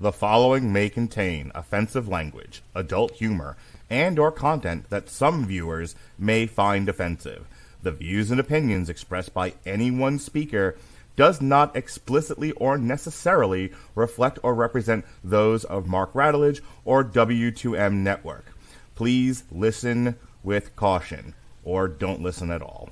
The following may contain offensive language, adult humor, and or content that some viewers may find offensive. The views and opinions expressed by any one speaker does not explicitly or necessarily reflect or represent those of Mark Radulich or W2M Network. Please listen with caution, or don't listen at all.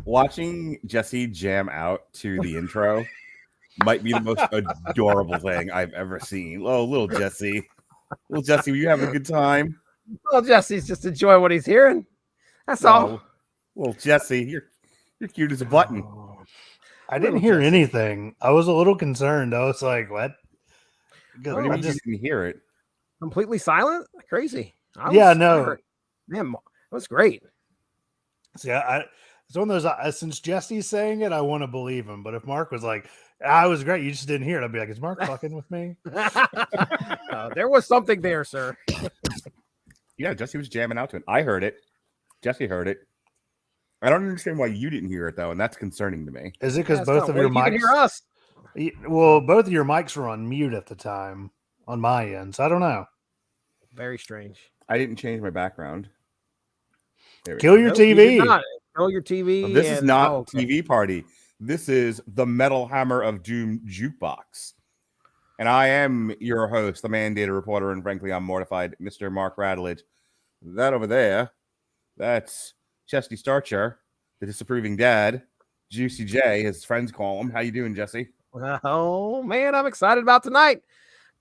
Watching Jesse jam out to the intro might be the most adorable thing I've ever seen. Oh, little Jesse. Little Jesse, were you having a good time? Well, Jesse's just enjoying what he's hearing. That's all. Well, Jesse, you're cute as a button. I didn't hear anything. I was a little concerned. I was like, what? What do you mean you didn't hear it? Completely silent? Crazy. No. Man, it was great. See, it's one of those, since Jesse's saying it, I want to believe him. But if Mark was like, it was great, you just didn't hear it, I'd be like, is Mark fucking with me? There was something there, sir. Yeah, Jesse was jamming out to it. I heard it. Jesse heard it. I don't understand why you didn't hear it, though, and that's concerning to me. Is it because both of your mics... You can hear us. Well, both of your mics were on mute at the time on my end, so I don't know. Very strange. I didn't change my background. Kill your TV. Kill your TV. Well, this is not TV party. This is the Metal Hammer of Doom Jukebox. And I am your host, the mandated reporter, and frankly, I'm mortified, Mr. Mark Radulich. That over there, that's Chesty Starcher, the disapproving dad. Juicy J, his friends call him. How you doing, Jesse? Oh, man, I'm excited about tonight.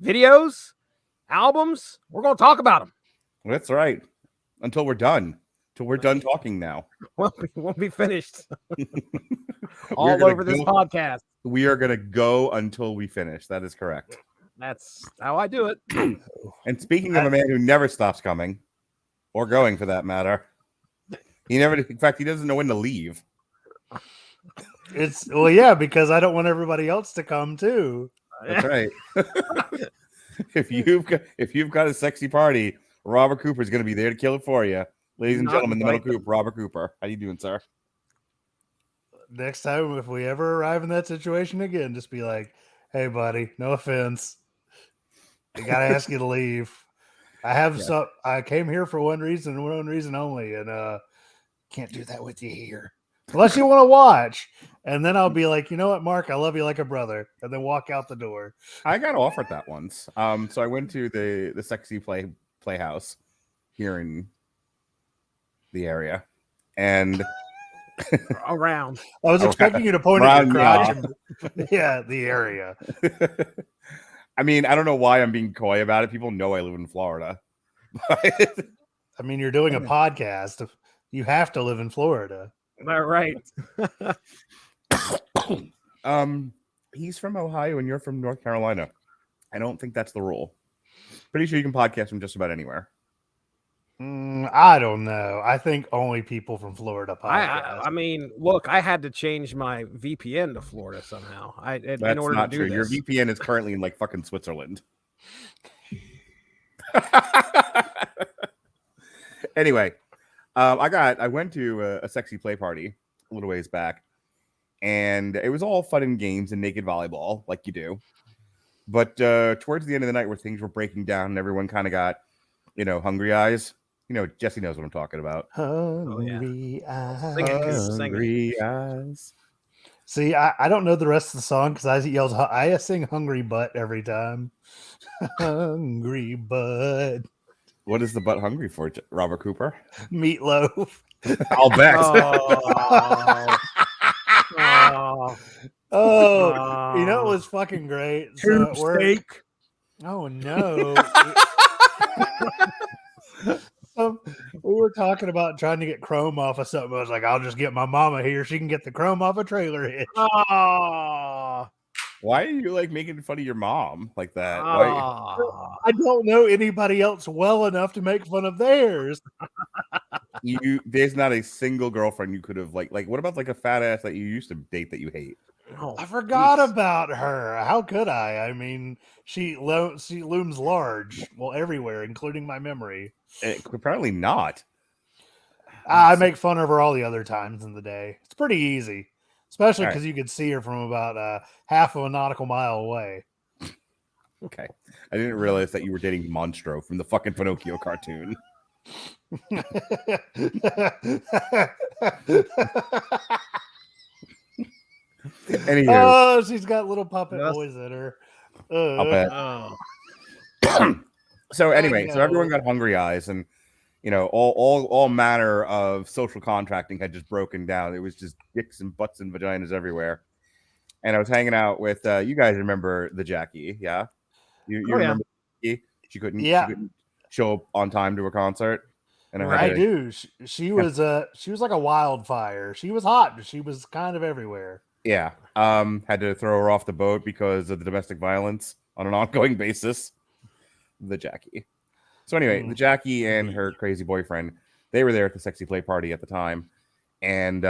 Videos, albums, we're going to talk about them. That's right. Until we're done. Till we're done talking now. Well, we won't be finished. All over this podcast. We are going to go until we finish. That is correct. That's how I do it. And speaking of a man who never stops coming, or going for that matter, in fact, he doesn't know when to leave. Because I don't want everybody else to come too. That's right. If you've got a sexy party, Robert Cooper is going to be there to kill it for you. Ladies and gentlemen, the Metal Coop, Robert Cooper. How you doing, sir? Next time, if we ever arrive in that situation again, just be like, hey, buddy, no offense. I got to ask you to leave. I came here for one reason only, and can't do that with you here. Unless you want to watch. And then I'll be like, you know what, Mark, I love you like a brother. And then walk out the door. I got offered that once. So I went to the sexy playhouse here in the area. And around. I was expecting you to point at your crotch. Yeah, the area. I mean, I don't know why I'm being coy about it. People know I live in Florida. I mean, you're doing a podcast. You have to live in Florida. All right. He's from Ohio and you're from North Carolina. I don't think that's the rule. Pretty sure you can podcast from just about anywhere. I don't know. I think only people from Florida podcast. I mean, look, I had to change my VPN to Florida somehow. That's not true. Your VPN is currently in like fucking Switzerland. Anyway, I went to a sexy play party a little ways back, and it was all fun and games and naked volleyball, like you do. But towards the end of the night, where things were breaking down and everyone kind of got, hungry eyes, Jesse knows what I'm talking about. Hungry eyes. Sing it, Coop, sing it. Hungry eyes. See, I don't know the rest of the song because I sing "Hungry Butt" every time. Hungry butt. What is the butt hungry for, Robert Cooper? Meatloaf. I'll bet. You know it was fucking great. Tube steak. Oh no. We were talking about trying to get chrome off of something. I was like, I'll just get my mama here. She can get the chrome off a trailer hitch. Oh. Why are you like making fun of your mom like that? I don't know anybody else well enough to make fun of theirs. There's not a single girlfriend you could have like what about like a fat ass that you used to date that you hate? Oh, I forgot about her. How could I? I mean, she looms large, well, everywhere, including my memory. Apparently not. I make fun of her all the other times in the day. It's pretty easy, especially because you could see her from about half of a nautical mile away. Okay. I didn't realize that you were dating Monstro from the fucking Pinocchio cartoon. Anywho. Oh, she's got little puppet boys in her. I'll bet. So anyway, so everyone got hungry eyes, and all manner of social contracting had just broken down. It was just dicks and butts and vaginas everywhere. And I was hanging out with you guys. Remember the Jackie? Yeah, you remember? Jackie? She couldn't show up on time to a concert. And I do. She was like a wildfire. She was hot, but she was kind of everywhere. Yeah. Had to throw her off the boat because of the domestic violence on an ongoing basis. The Jackie. So anyway, the Jackie and her crazy boyfriend, they were there at the sexy play party at the time. And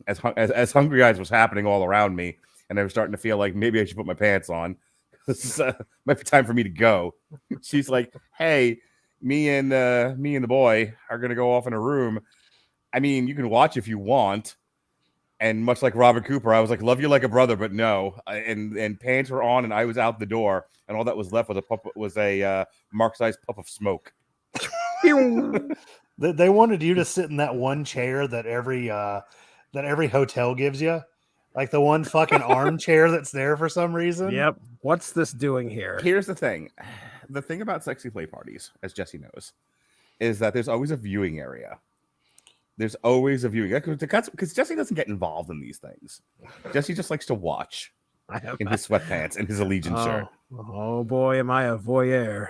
as Hungry Eyes was happening all around me, and I was starting to feel like maybe I should put my pants on. This might be time for me to go. She's like, "Hey, me and the boy are gonna go off in a room. I mean, you can watch if you want." And much like Robert Cooper, I was like, "Love you like a brother, but no." And pants were on, and I was out the door, and all that was left was a Mark-sized puff of smoke. They wanted you to sit in that one chair that every hotel gives you, like the one fucking armchair that's there for some reason. Yep. What's this doing here? Here's the thing. The thing about sexy play parties, as Jesse knows, is that there's always a viewing area. There's always a viewing because Jesse doesn't get involved in these things. Jesse just likes to watch in his sweatpants and his Allegiant shirt. Oh boy, am I a voyeur.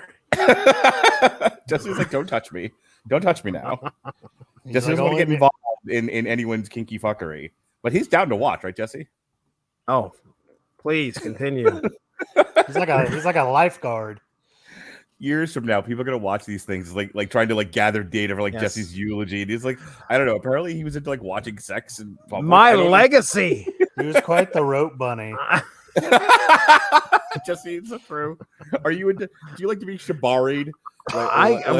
Jesse's like, "Don't touch me. Don't touch me now." Jesse doesn't want to get involved in anyone's kinky fuckery. But he's down to watch, right, Jesse? Oh, please continue. He's like a lifeguard. Years from now, people are gonna watch these things like trying to like gather data for Jesse's eulogy. And he's like, I don't know. Apparently, he was into like watching sex and my legacy. He was quite the rope bunny. Jesse, it's true. Are you into? Do you like to be shibari'd?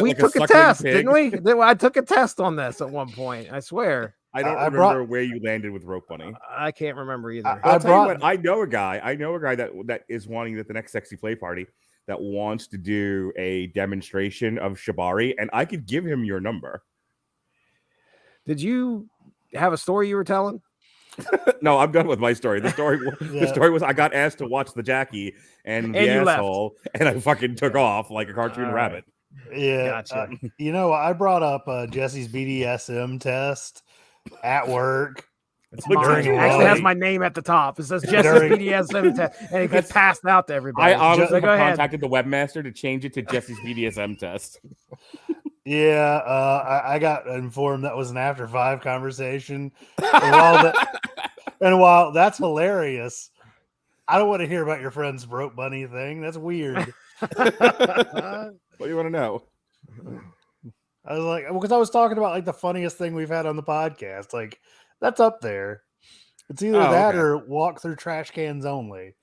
We took a test, didn't we? I took a test on this at one point. I swear. I don't remember where you landed with rope bunny. I can't remember either. I know a guy that is wanting at the next sexy play party that wants to do a demonstration of shibari, and I could give him your number. Did you have a story you were telling? No, I'm done with my story. The story was I got asked to watch the Jackie and the asshole, and I fucking took off like a cartoon rabbit. Yeah, gotcha. I brought up Jesse's BDSM test at work. It actually has my name at the top. It says Jesse's BDSM test, and it gets passed out to everybody. I honestly contacted the webmaster to change it to Jesse's BDSM test. Yeah, I got informed that was an after 5 conversation. And while that's hilarious, I don't want to hear about your friend's rope bunny thing. That's weird. What do you want to know? I was like, because I was talking about like the funniest thing we've had on the podcast. Like, that's up there. It's either or walk through trash cans only.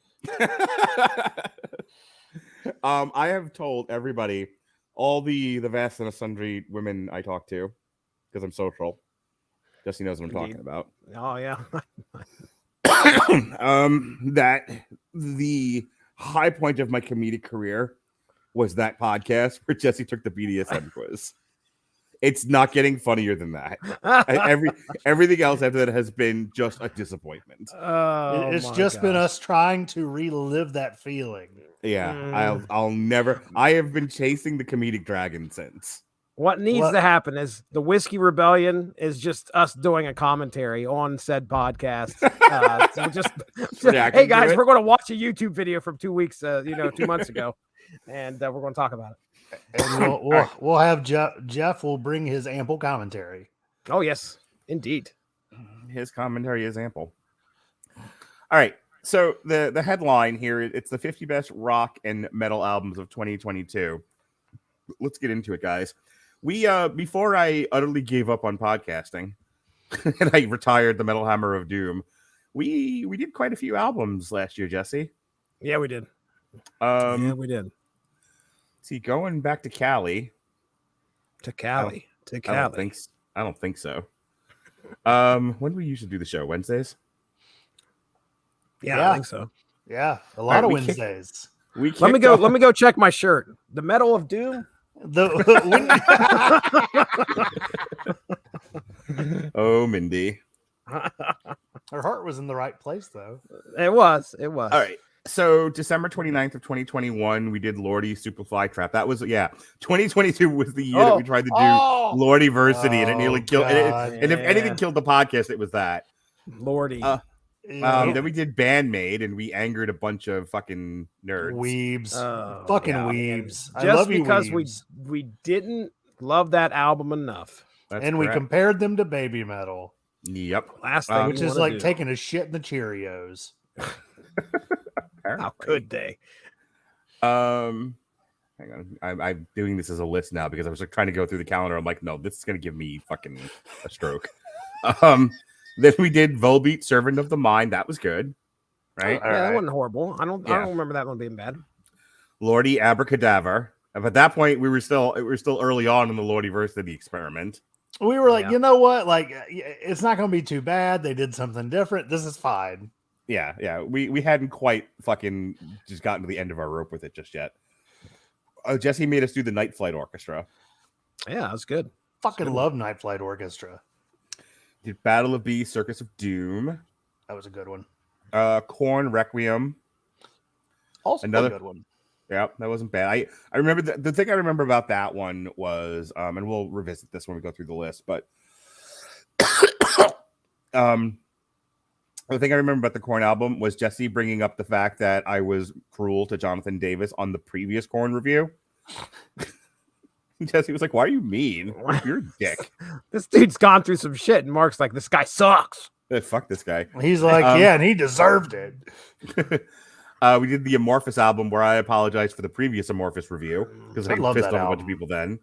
I have told everybody, all the vast and sundry women I talk to, because I'm social. Jesse knows what I'm talking about. Oh yeah. That the high point of my comedic career was that podcast where Jesse took the BDSM quiz. It's not getting funnier than that. Everything else after that has been just a disappointment. Oh, It's my just been gosh. us trying to relive that feeling. Yeah, I'll never. I have been chasing the comedic dragon since. What needs to happen is the Whiskey Rebellion is just us doing a commentary on said podcast. So hey guys, we're going to watch a YouTube video from 2 weeks, 2 months ago, and we're going to talk about it. And we'll have Jeff will bring his ample commentary. Oh yes, indeed. His commentary is ample. All right. So the headline here, it's the 50 best rock and metal albums of 2022. Let's get into it, guys. We before I utterly gave up on podcasting and I retired the Metal Hammer of Doom, we did quite a few albums last year, Jesse. Yeah, we did. We did. See, going back to Cali. To Cali. I don't think so. When do we usually do the show? Wednesdays? Yeah, I think so. Yeah, a lot of Wednesdays. Let me go check my shirt. The Metal of Doom. Oh, Mindy. Her heart was in the right place, though. It was. All right. So December 29th of 2021, we did Lordy Superfly Trap. That was 2022 was the year that we tried to do Lordyversity, and it nearly killed. And if anything killed the podcast, it was that Lordy. Then we did Bandmade, and we angered a bunch of fucking nerds, weebs, weebs. Just because we didn't love that album enough, and we compared them to Baby Metal. Yep, last thing, which is like taking a shit in the Cheerios. How could they? Hang on, I'm doing this as a list now because I was like trying to go through the calendar. I'm like, no, this is gonna give me fucking a stroke. Then we did Volbeat, Servant of the Mind. That was good, right? Yeah, that wasn't horrible. I don't remember that one being bad. Lordy Abracadaver. At that point, we were still early on in the Lordyversity experiment. We were like, you know what? Like, it's not going to be too bad. They did something different. This is fine. Yeah. We hadn't quite fucking just gotten to the end of our rope with it just yet. Jesse made us do the Night Flight Orchestra. Yeah, that was good. Fucking love Night Flight Orchestra. Did Battle of Beasts, Circus of Doom. That was a good one. Korn, Requiem. Also another good one. Yeah, that wasn't bad. I remember the thing I remember about that one was, and we'll revisit this when we go through the list, but the thing I remember about the Korn album was Jesse bringing up the fact that I was cruel to Jonathan Davis on the previous Korn review. Jesse was like, why are you mean? You're a dick. This dude's gone through some shit, and Mark's like, this guy sucks. Fuck this guy. He's like, and he deserved it. We did the Amorphous album where I apologized for the previous Amorphous review because I pissed off a bunch of people then.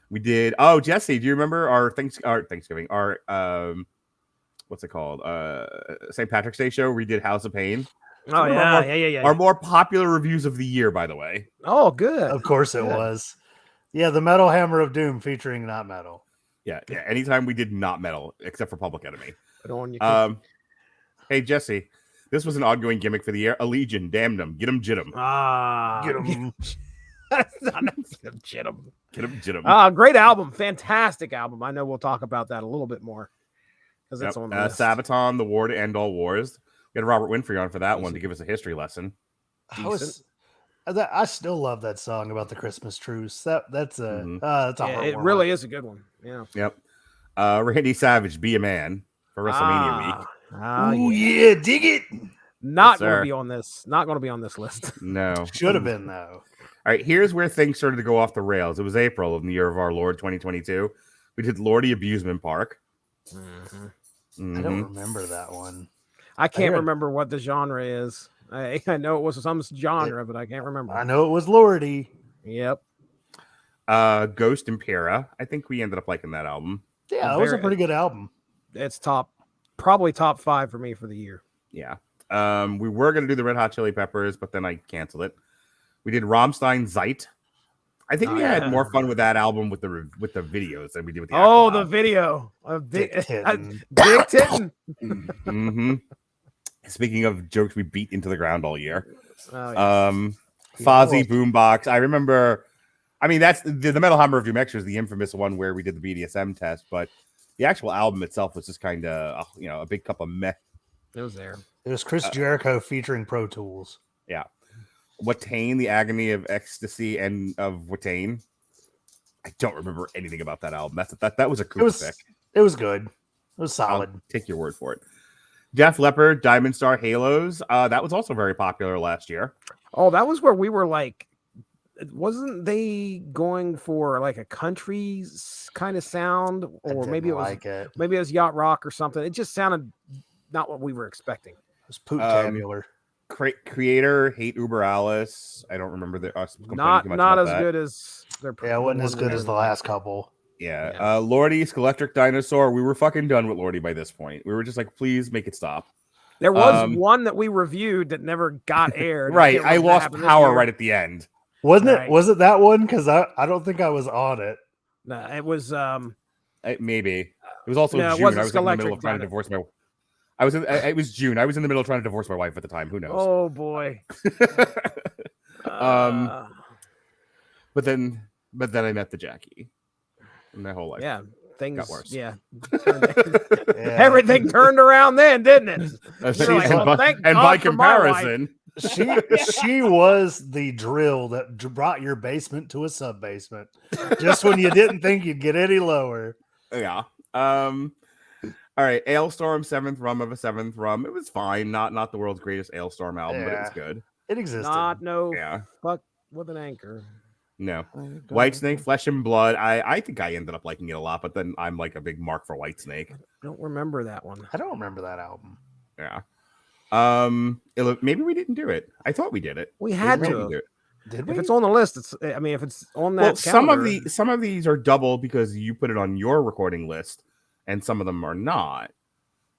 We did. Oh, Jesse, do you remember our Thanksgiving? Our what's it called? St. Patrick's Day show. We did House of Pain. Oh yeah. Our more popular reviews of the year, by the way. Oh, good. Of course it was. Yeah, the Metal Hammer of Doom featuring Not Metal. Yeah. Anytime we did Not Metal, except for Public Enemy. Hey Jesse, this was an ongoing gimmick for the year. A Legion, damn them, get them, jit them. Get them. Jit them. Get them, jit them. Great album, fantastic album. I know we'll talk about that a little bit more because it's on the list. Sabaton, The War to End All Wars. We had Robert Winfrey on for that one to give us a history lesson. I still love that song about the Christmas truce. That's a it really is a good one. Yeah. Yep. Randy Savage, Be a Man for WrestleMania week. Yeah, dig it. Not going to be on this. Not going to be on this list. No. Should have been though. All right, here's where things started to go off the rails. It was April of the year of our Lord 2022. We did Lordy Abusement Park. I don't remember that one. I can't remember what the genre is. I know it was some genre, but I can't remember. I know it was Lordy. Yep. Ghost Impera. I think we ended up liking that album. Yeah, that was a pretty good album. It's probably top 5 for me for the year. Yeah. We were going to do the Red Hot Chili Peppers, but then I canceled it. We did Rammstein Zeit. I think we had more fun with that album with the videos than we did with the album. The video of Dick Titten. Speaking of jokes we beat into the ground all year. Yes. Fozzy Boombox. I remember I mean, that's the Metal Hammer of Doom Extra is the infamous one where we did the BDSM test, but the actual album itself was just kind of, a big cup of meh. It was there. It was Chris Jericho featuring Pro Tools. Yeah. Watain, the Agony of Ecstasy and of Watain. I don't remember anything about that album. That was a cool pick. It was good. It was solid. I'll take your word for it. Def Leppard, Diamond Star Halos. That was also very popular last year. Oh, that was where we were like, wasn't they going for like a country kind of sound, or maybe it was yacht rock or something? It just sounded not what we were expecting. It was poop-tabular. Creator, Hate Uber Alice. I don't remember not as good as their. Yeah, it wasn't as good as the last couple. Yeah. Lordy, Electric Dinosaur. We were fucking done with Lordy by this point. We were just like, please make it stop. There was one that we reviewed that never got aired. Right. I lost power right at the end. Wasn't it? Was it that one? Because I don't think I was on it. No, it was. Maybe it was also June. I was in the middle of trying to divorce my. It was June. I was in the middle of trying to divorce my wife at the time. Who knows? Oh boy. But then I met the Jackie. And my whole life. Yeah. Things got worse. Yeah. Everything turned around then, didn't it? And by comparison, she was the drill that brought your basement to a sub basement. Just when you didn't think you'd get any lower. Yeah. All right. Ailstorm, 7th Rum of a 7th Rum. It was fine. Not the world's greatest Ailstorm album, but it was good. It existed. Fuck with an anchor. No. Whitesnake, Flesh and Blood. I think I ended up liking it a lot, but then I'm like a big mark for Whitesnake. I don't remember that one. I don't remember that album. Yeah. Maybe we didn't do it. I thought we did it. We had to do it. Did we? If it's on the list, if it's on that. Well, some of these are double because you put it on your recording list, and some of them are not.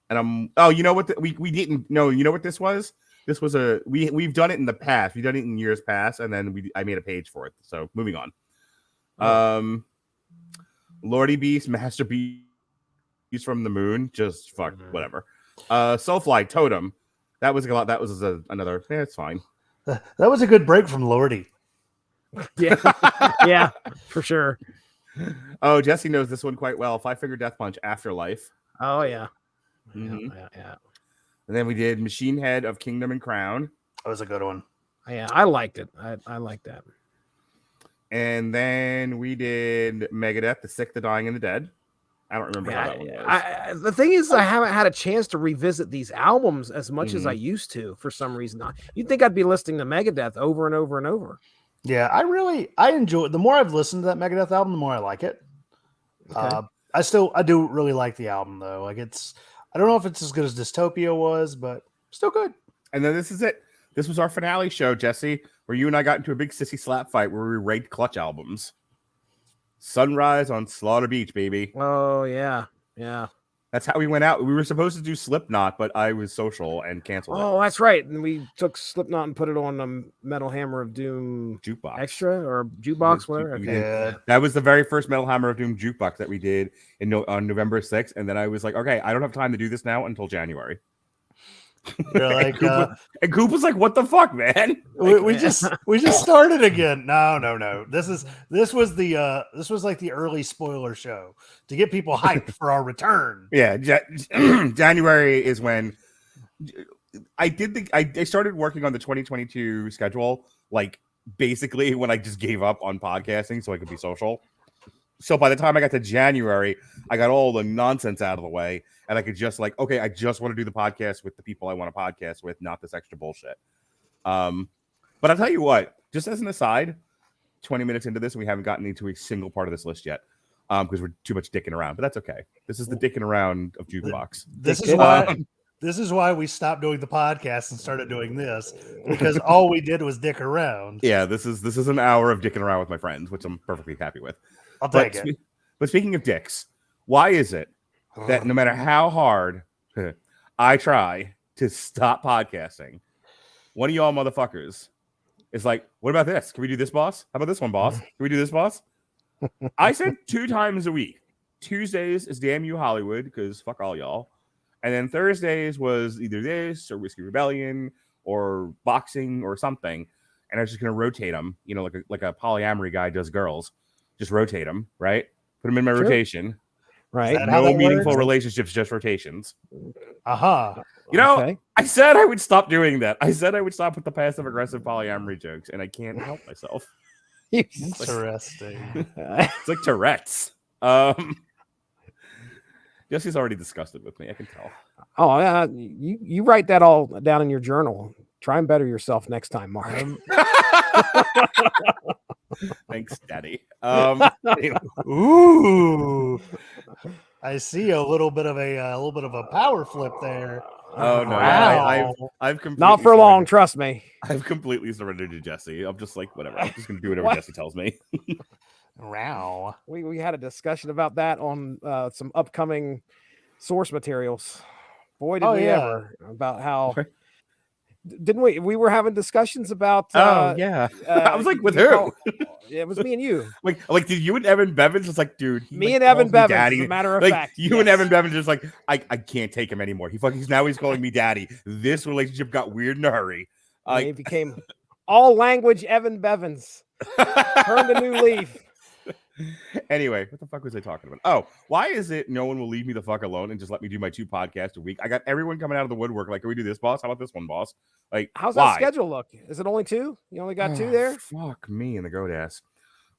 And you know what? We didn't know. You know what this was? This was we've done it in the past. We've done it in years past, and then I made a page for it. So moving on. Lordy Beast, Master Beast from the Moon. Just fuck whatever. Soulfly Totem. That was a lot. That was another. Yeah, it's fine. That was a good break from Lordy. Yeah, yeah, for sure. Oh, Jesse knows this one quite well. Five Finger Death Punch, Afterlife. Oh yeah. Mm-hmm. Yeah. And then we did Machine Head of Kingdom and Crown. That was a good one. Yeah, I liked it. I liked that. And then we did Megadeth, The Sick, the Dying, and the Dead. I don't remember how that one was. The thing is, I haven't had a chance to revisit these albums as much as I used to for some reason. You'd think I'd be listening to Megadeth over and over and over. Yeah, I enjoy it. The more I've listened to that Megadeth album, the more I like it. Okay. I do really like the album though. Like I don't know if it's as good as Dystopia was, but still good. And then this is it. This was our finale show, Jesse, where you and I got into a big sissy slap fight where we ranked Clutch albums. Sunrise on Slaughter Beach, baby. Oh, yeah. Yeah. That's how we went out. We were supposed to do Slipknot, but I was social and canceled it. Oh, that's right. And we took Slipknot and put it on the Metal Hammer of Doom Jukebox. Extra or Jukebox, whatever. Okay. Yeah. That was the very first Metal Hammer of Doom Jukebox that we did on November 6th. And then I was like, okay, I don't have time to do this now until January. You're like, and Coop was like, "What the fuck, man? We just started again." No. This was like the early spoiler show to get people hyped for our return. Yeah, January is when I started working on the 2022 schedule. Like basically when I just gave up on podcasting so I could be social. So by the time I got to January, I got all the nonsense out of the way, and I could just like, okay, I just want to do the podcast with the people I want to podcast with, not this extra bullshit. But I'll tell you what, just as an aside, 20 minutes into this, and we haven't gotten into a single part of this list yet, because we're too much dicking around. But that's okay. This is the dicking around of Jukebox. This is why we stopped doing the podcast and started doing this, because all we did was dick around. Yeah, this is an hour of dicking around with my friends, which I'm perfectly happy with. I'll take it. But speaking of dicks, why is it that no matter how hard I try to stop podcasting, one of y'all motherfuckers is like, what about this? Can we do this, boss? How about this one, boss? Can we do this, boss? I said 2 times a week. Tuesdays is Damn You Hollywood, because fuck all y'all. And then Thursdays was either this or Whiskey Rebellion or boxing or something. and I was just going to rotate them, like a polyamory guy does girls. Just rotate them, right? Put them in my rotation. Right. No meaningful relationships, just rotations. Okay. I said I would stop doing that. I said I would stop with the passive aggressive polyamory jokes, and I can't help myself. Interesting. It's like Tourette's. Jesse's already disgusted with me. I can tell. Oh, yeah. You write that all down in your journal. Try and better yourself next time, Mark. Thanks, Daddy. Ooh, I see a little bit of a power flip there. Oh no! Wow. I've completely not for long. Trust me. I've completely surrendered to Jesse. I'm just like whatever. I'm just gonna do whatever Jesse tells me. Wow. We had a discussion about that on some upcoming source materials. Boy, did we ever about how. Didn't we? We were having discussions about. I was like, with who? It was me and you. Like, did you and Evan Bevins? It's like, dude. Me and Evan Bevins. As a matter of fact, you and Evan Bevins just like, I can't take him anymore. He's calling me daddy. This relationship got weird in a hurry. He became all language Evan Bevins. Turned a new leaf. Anyway, what the fuck was I talking about? Oh, why is it no one will leave me the fuck alone and just let me do my 2 podcasts a week? I got everyone coming out of the woodwork. Like, can we do this, boss? How about this one, boss? Like, how's that schedule look? Is it only 2? You only got 2 there? Fuck me in the goat ass.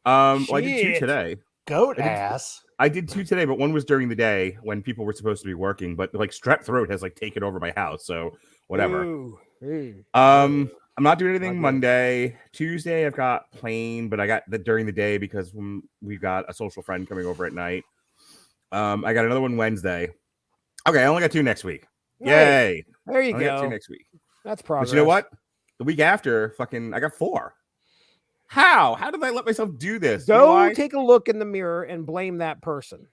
Well, I did 2 today. Goat ass. I did 2 today, but one was during the day when people were supposed to be working. But like strep throat has like taken over my house, so whatever. Ooh. I'm not doing anything Monday. Tuesday, I've got plain, but I got that during the day because we've got a social friend coming over at night. I got another one Wednesday. Okay, I only got 2 next week. Yay! There you go. Got 2 next week. That's progress. But you know what? The week after, I got 4. How? How did I let myself do this? Go take a look in the mirror and blame that person.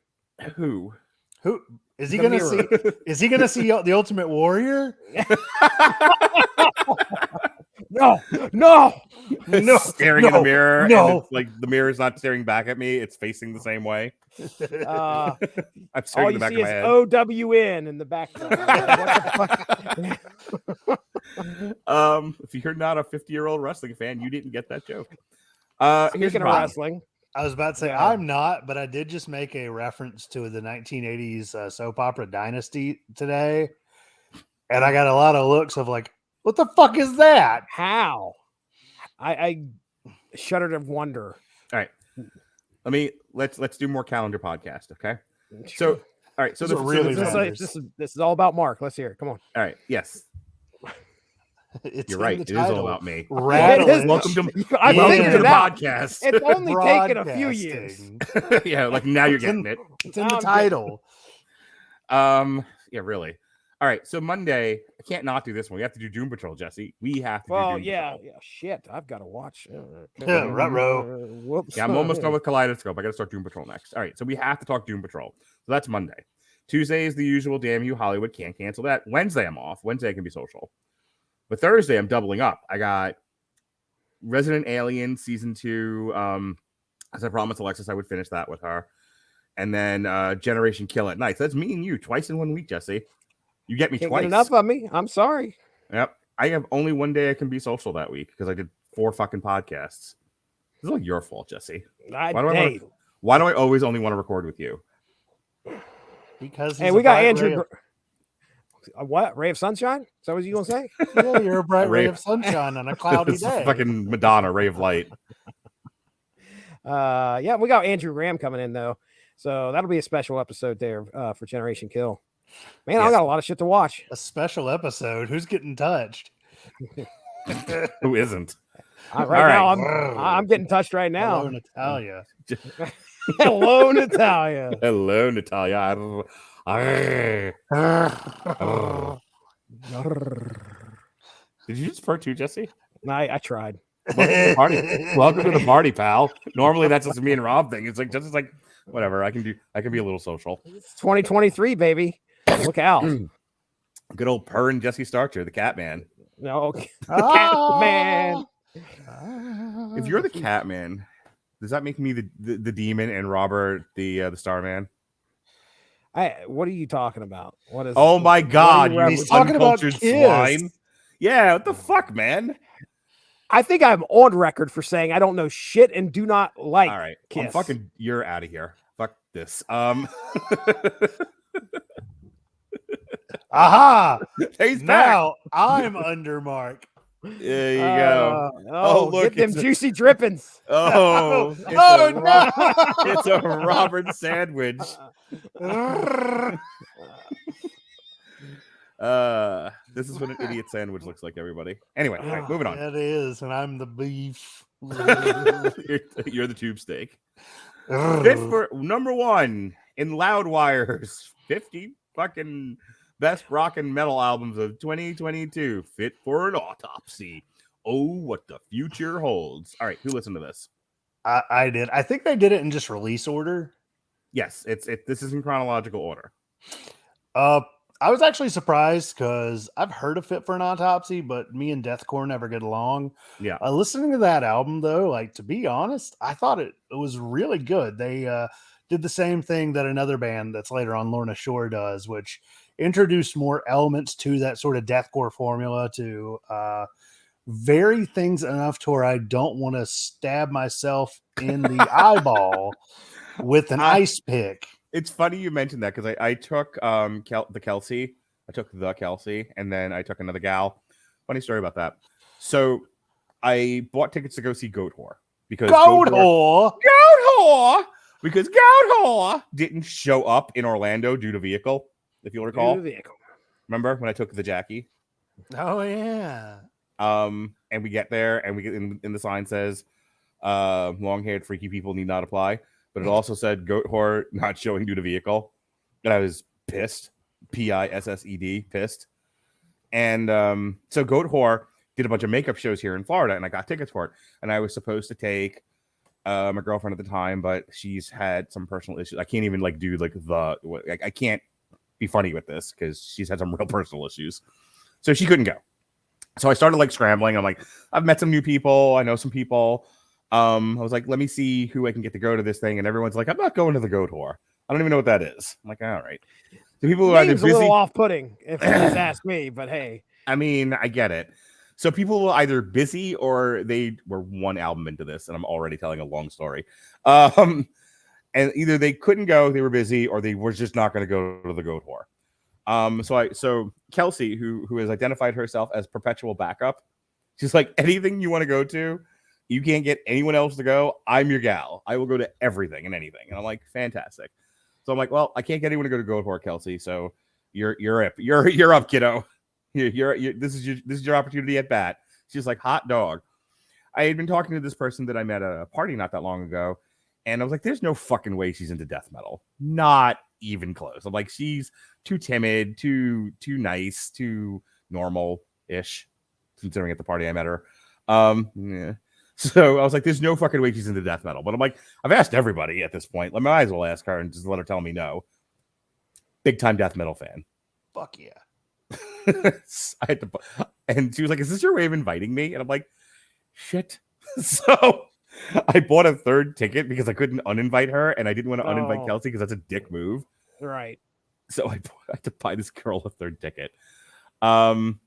Who is he going to see? Is he going to see the Ultimate Warrior? No. Staring in the mirror. No. And it's like the mirror is not staring back at me. It's facing the same way. I'm staring in the back of my head. OWN in the background. If you're not a 50-year-old wrestling fan, you didn't get that joke. Speaking of wrestling. I was about to say I'm not, but I did just make a reference to the 1980s soap opera Dynasty today. And I got a lot of looks of like, what the fuck is that? How? I shuddered of wonder. All right. Let's do more calendar podcast, okay? So all right, so this is all about Mark. Let's hear it. Come on. All right, yes. You're right. It is all about me. Welcome to the podcast. It's only taken a few years. Yeah, like now you're getting it. It's in the title. Yeah, really. All right, so Monday, I can't not do this one. We have to do Doom Patrol, Jesse. We have to do Doom Patrol. Yeah, shit. I've got to watch. Whoops. Yeah, I'm almost done with Kaleidoscope. I got to start Doom Patrol next. All right, so we have to talk Doom Patrol. So that's Monday. Tuesday is the usual Damn You Hollywood. Can't cancel that. Wednesday, I'm off. Wednesday, I can be social. But Thursday, I'm doubling up. I got Resident Alien Season 2. As I promised Alexis, I would finish that with her. And then Generation Kill at Night. So that's me and you twice in 1 week, Jesse. You get me Can't twice. Get enough of me. I'm sorry. Yep. I have only 1 day I can be social that week because I did 4 fucking podcasts. This is all your fault, Jesse. Why do I always only want to record with you? Because we got Andrew. What? Ray of sunshine? Is that what you gonna say? Yeah, you're a bright ray of sunshine on a cloudy day. Fucking Madonna, ray of light. Yeah, we got Andrew Graham coming in though, so that'll be a special episode there for Generation Kill. Man, yes. I got a lot of shit to watch. A special episode. Who's getting touched? Who isn't? Now, I'm getting touched right now. Hello, Natalia. Hello, Natalia. Hello, Natalia. Did you just fart too, Jesse? I tried. Welcome to the party, pal. Normally that's just me and Rob thing. It's like just like whatever. I can be a little social. It's 2023, baby. Look out. Good old purr and Jesse Starcher, the cat man. No, cat man. If you're the cat man, does that make me the demon and Robert the star man? What are you talking about? What is? Oh my God! He's talking about kids. Swine. Yeah, what the fuck, man? I think I'm on record for saying I don't know shit and do not like. All right, Kiss. You're out of here. Fuck this. Aha! He's Now I'm under Mark. There you go. Look, get them juicy drippings. Oh, no! It's a Robert sandwich. This is what an idiot sandwich looks like, everybody. Anyway, all right, moving on. It is, and I'm the beef. You're the tube steak. Fit for number 1 in Loudwire's 50 fucking best rock and metal albums of 2022. Fit for an autopsy. Oh, what the future holds. All right, who listened to this? I did. I think they did it in just release order. Yes, this is in chronological order. I was actually surprised because I've heard of Fit for an Autopsy, but me and Deathcore never get along. Yeah. Listening to that album, though, like, to be honest, I thought it was really good. They did the same thing that another band that's later on, Lorna Shore, does, which introduced more elements to that sort of deathcore formula to vary things enough to where I don't want to stab myself in the eyeball with an ice pick. It's funny you mentioned that because I took the Kelsey. I took the Kelsey, and then I took another gal. Funny story about that. So I bought tickets to go see Goat Whore because Goat Whore because Goat Whore didn't show up in Orlando due to vehicle, if you'll recall. Remember when I took the Jackie? Oh yeah. And we get there, and we get in the sign says, "Long-haired freaky people need not apply." But it also said Goat Whore not showing due to vehicle. And I was pissed. Pissed. Pissed. And so Goat Whore did a bunch of makeup shows here in Florida, and I got tickets for it. And I was supposed to take my girlfriend at the time, but she's had some personal issues. I can't even do I can't be funny with this because she's had some real personal issues. So she couldn't go. So I started scrambling. I'm like, I've met some new people. I know some people. I was like, let me see who I can get to go to this thing. And everyone's like, I'm not going to the Goat Whore. I don't even know what that is. I'm like, all right. The people who are either busy, a little off-putting, if you just ask me, but hey. I mean, I get it. So people were either busy or they were one album into this, and I'm already telling a long story. And either they couldn't go, they were busy, or they were just not going to go to the Goat Whore. So Kelsey, who has identified herself as perpetual backup, she's like, anything you want to go to, you can't get anyone else to go. I'm your gal. I will go to everything and anything. And I'm like, fantastic. So I'm like, well, I can't get anyone to go to Goat Whore, Kelsey. So you're up, kiddo. This is your opportunity at bat. She's like, hot dog. I had been talking to this person that I met at a party not that long ago, and I was like, there's no fucking way she's into death metal. Not even close. I'm like, she's too timid, too nice, too normal-ish, considering at the party I met her. Yeah. So I was like, there's no fucking way she's into death metal. But I'm like, I've asked everybody at this point. I might as well ask her and just let her tell me no. Big time death metal fan. Fuck yeah. I had to, and she was like, is this your way of inviting me? And I'm like, shit. So I bought a third ticket because I couldn't uninvite her, and I didn't want to uninvite Kelsey because that's a dick move. Right. So I had to buy this girl a third ticket. All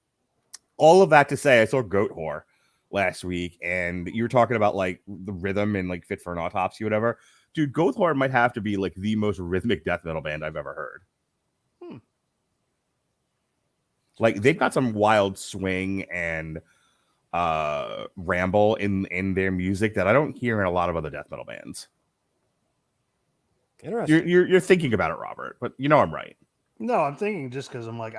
of that to say, I saw Goat Whore last week, and you were talking about the rhythm and Fit for an Autopsy, whatever. Dude, Goat Whore might have to be the most rhythmic death metal band I've ever heard. They've got some wild swing and ramble in their music that I don't hear in a lot of other death metal bands. Interesting. You're thinking about it, Robert, but I'm right. No, I'm thinking just because I'm like,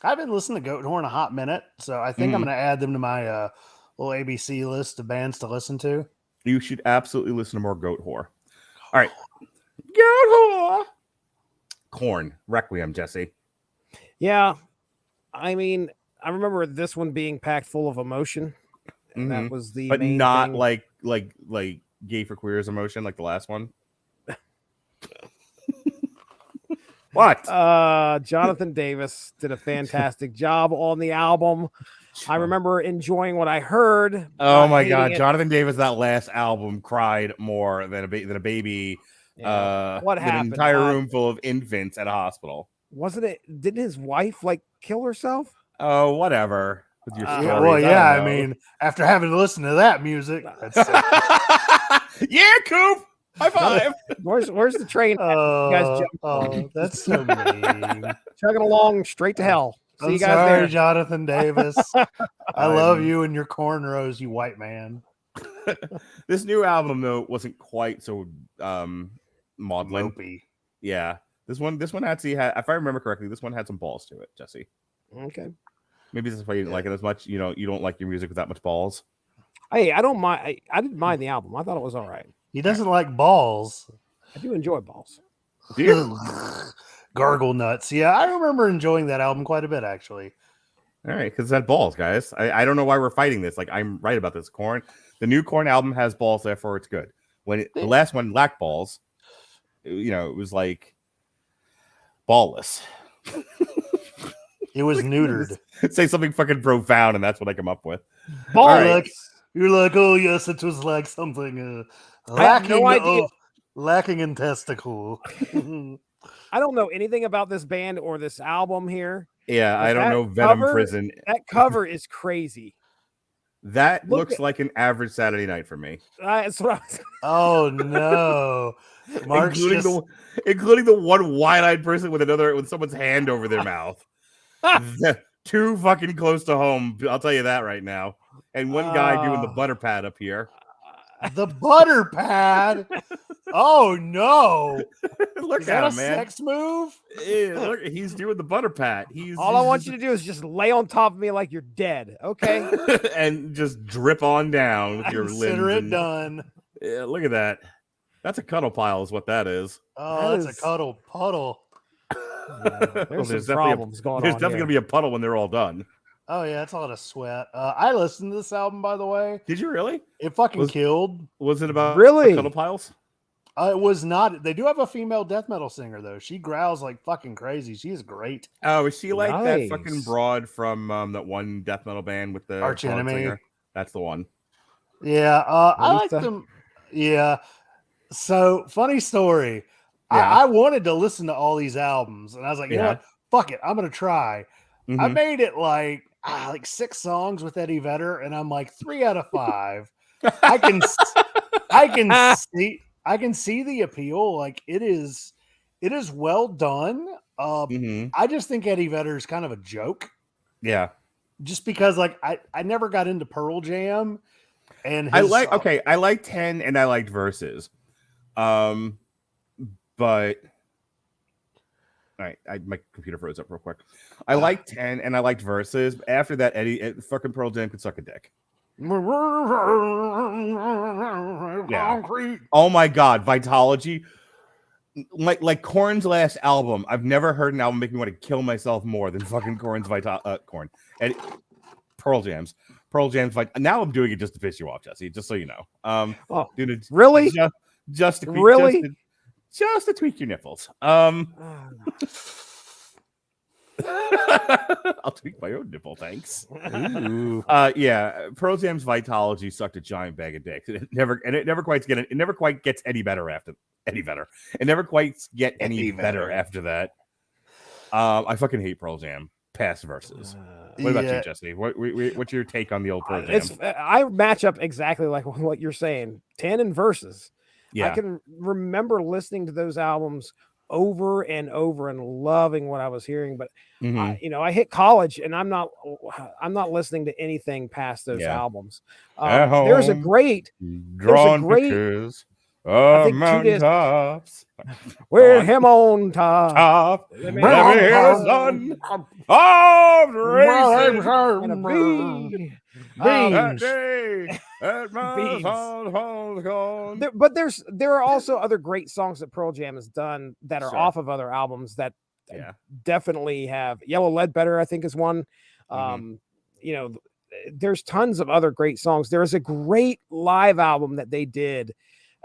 I've been listening to Goat Whore in a hot minute, so I think I'm going to add them to my little ABC list of bands to listen to. You should absolutely listen to more Goat Whore. All right. Goat Whore. Korn, Requiem, Jesse. Yeah. I mean, I remember this one being packed full of emotion. And that was the but main not thing. like Gay for Queers emotion like the last one. What? Jonathan Davis did a fantastic job on the album. I remember enjoying what I heard. Oh my God, Jonathan Davis! That last album cried more than a baby. Yeah. What happened? An entire room full of infants at a hospital. Wasn't it? Didn't his wife kill herself? Oh, whatever. with your Yeah, stories. I mean, after having to listen to that music, that's yeah, Coop. High five. Where's the train? You guys jump. That's so mean. Chugging along straight to hell. See I'm you guys sorry, there. Jonathan Davis. I love you and your cornrows, you white man. This new album though wasn't quite so maudlin. Mopey. Yeah, this one actually had, if I remember correctly, this one had some balls to it, Jesse. Okay. Maybe this is why you didn't like it as much. You don't like your music with that much balls. Hey, I don't mind. I didn't mind the album. I thought it was all right. He doesn't like balls. I do enjoy balls. Do you? Gargle nuts. Yeah, I remember enjoying that album quite a bit, actually. All right, because it had balls, guys. I don't know why we're fighting this. Like, I'm right about this. Korn, the new Korn album has balls, therefore it's good. When the last one lacked balls, it was like ballless. It was neutered. Say something fucking profound, and that's what I come up with. Ballless. You're like, oh yes, it was like something lacking in testicle. I don't know anything about this band or this album here. Yeah, I don't know Venom Prison. That cover is crazy. That looks like an average Saturday night for me. That's what I was. Oh no. Including the one wide-eyed person with someone's hand over their mouth. Too fucking close to home, I'll tell you that right now. And one guy doing the butter pad up here. The butter pad? Oh no. Look is at that him, a man. sex move? Yeah, look, he's doing the butter pad. All I want you to do is just lay on top of me like you're dead, okay? And just drip on down with your limbs. Consider it done. Yeah, look at that. That's a cuddle pile is what that is. Oh, that's a cuddle puddle. Yeah, there's some problems going on. There's definitely going to be a puddle when they're all done. Oh, yeah, it's a lot of sweat. I listened to this album, by the way. Did you really? It fucking killed. Was it about cuddle piles? It was not. They do have a female death metal singer, though. She growls like fucking crazy. She's great. Oh, is she like that fucking broad from that one death metal band with the Arch Enemy? Singer? That's the one. Yeah, I like them. Yeah. So, funny story. Yeah. I wanted to listen to all these albums, and I was like, you know what? Fuck it. I'm going to try. Mm-hmm. I made it like 6 songs with Eddie Vedder, and I'm like 3 out of 5. I can see the appeal. Like it is well done. I just think Eddie Vedder is kind of a joke. Yeah. Just because like I never got into Pearl Jam, and I like 10 and I liked Versus. But all right, my computer froze up real quick. I liked 10 and I liked Versus. After that, fucking Pearl Jam could suck a dick. Yeah. Oh my god, Vitology. Like Korn's last album. I've never heard an album make me want to kill myself more than fucking Korn's Korn. And Pearl Jam's. Now I'm doing it just to piss you off, Jesse, just so you know. Dude, really? Just to just to tweak your nipples. I'll tweak my own nipple, thanks. Yeah, Pearl Jam's Vitology sucked a giant bag of dicks. It never quite gets any better after It never quite get any better after that. I fucking hate Pearl Jam. Past Versus. What about you, Jesse? What's your take on the old Pearl Jam? I match up exactly like what you're saying. 10 and Versus. Yeah. I can remember listening to those albums over and over and loving what I was hearing, but I hit college and I'm not listening to anything past those albums. There's a great pictures of mountaintops with him on top. Let me hear the sun of racing and a bee. But there are also other great songs that Pearl Jam has done that are off of other albums that definitely have. Yellow Ledbetter, I think, is one. There's tons of other great songs. There is a great live album that they did.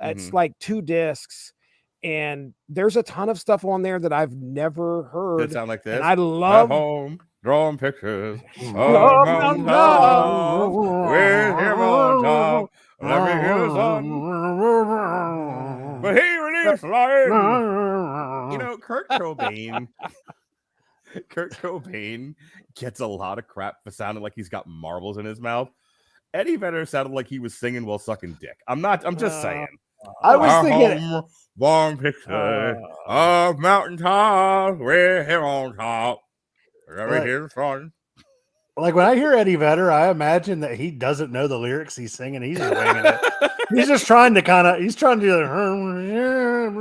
It's like 2 discs, and there's a ton of stuff on there that I've never heard. It sound like this. And I love home drawing pictures of mountain top with him on top. Let me hear the sun. But he released light. Kurt Cobain. Kurt Cobain gets a lot of crap for sounding like he's got marbles in his mouth. Eddie Vedder sounded like he was singing while sucking dick. I'm just saying. I was thinking warm picture of mountaintop, we're here on top. Everything's fun. Like when I hear Eddie Vedder, I imagine that he doesn't know the lyrics he's singing. He's just winging it. He's just trying to do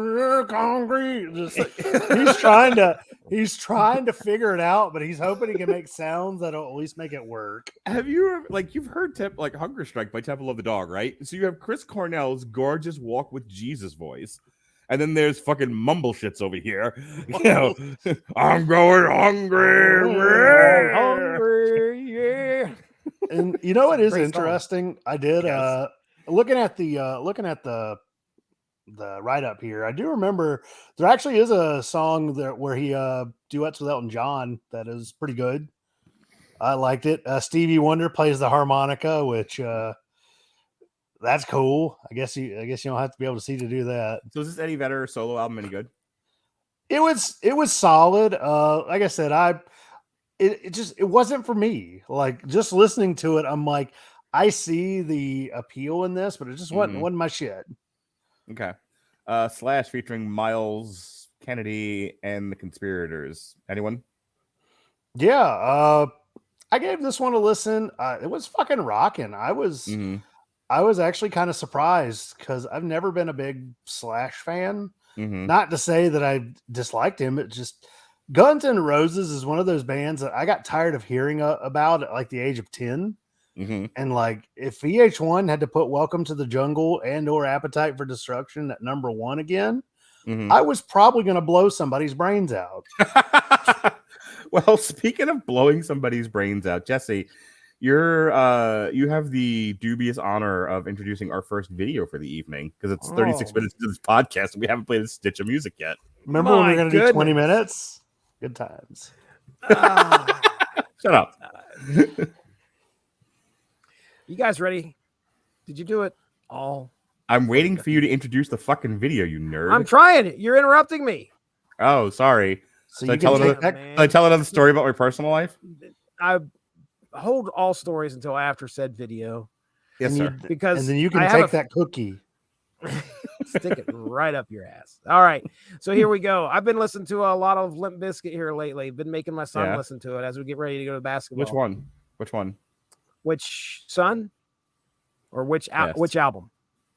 the concrete. He's trying to figure it out, but he's hoping he can make sounds that'll at least make it work. Have you you've heard Hunger Strike by Temple of the Dog, right? So you have Chris Cornell's gorgeous Walk with Jesus voice. And then there's fucking mumble shits over here. You know, I'm going hungry. Yeah. And you know what is Great interesting? I did looking at the write up here. I do remember there actually is a song where he duets with Elton John that is pretty good. I liked it. Stevie Wonder plays the harmonica, which that's cool. I guess you don't have to be able to see to do that. So is this Eddie Vedder solo album any good? It was solid. Like I said, it wasn't for me. Like just listening to it, I'm like, I see the appeal in this, but it just wasn't my shit. Okay. Slash featuring Miles Kennedy and the Conspirators. Anyone? Yeah. I gave this one a listen. It was fucking rocking. I was actually kind of surprised because I've never been a big Slash fan. Not to say that I disliked him. It just Guns N' Roses is one of those bands that I got tired of hearing about at like the age of 10. And like if VH1 had to put Welcome to the Jungle and or Appetite for Destruction at number 1 again, I was probably going to blow somebody's brains out. Well, speaking of blowing somebody's brains out, Jesse, you have the dubious honor of introducing our first video for the evening because it's 36 minutes into this podcast and we haven't played a stitch of music yet. Remember when we were going to do 20 minutes? Good times. Shut up. You guys ready? Did you do it all? I'm waiting for you to introduce the fucking video, you nerd. I'm trying it. You're interrupting me. Oh, sorry. So I tell another story about my personal life? I hold all stories until after said video. Yes, sir. Because and then you can take that cookie. Stick it right up your ass. All right. So here we go. I've been listening to a lot of Limp Bizkit here lately. Been making my son listen to it as we get ready to go to basketball. Which one? Which son? Or which album?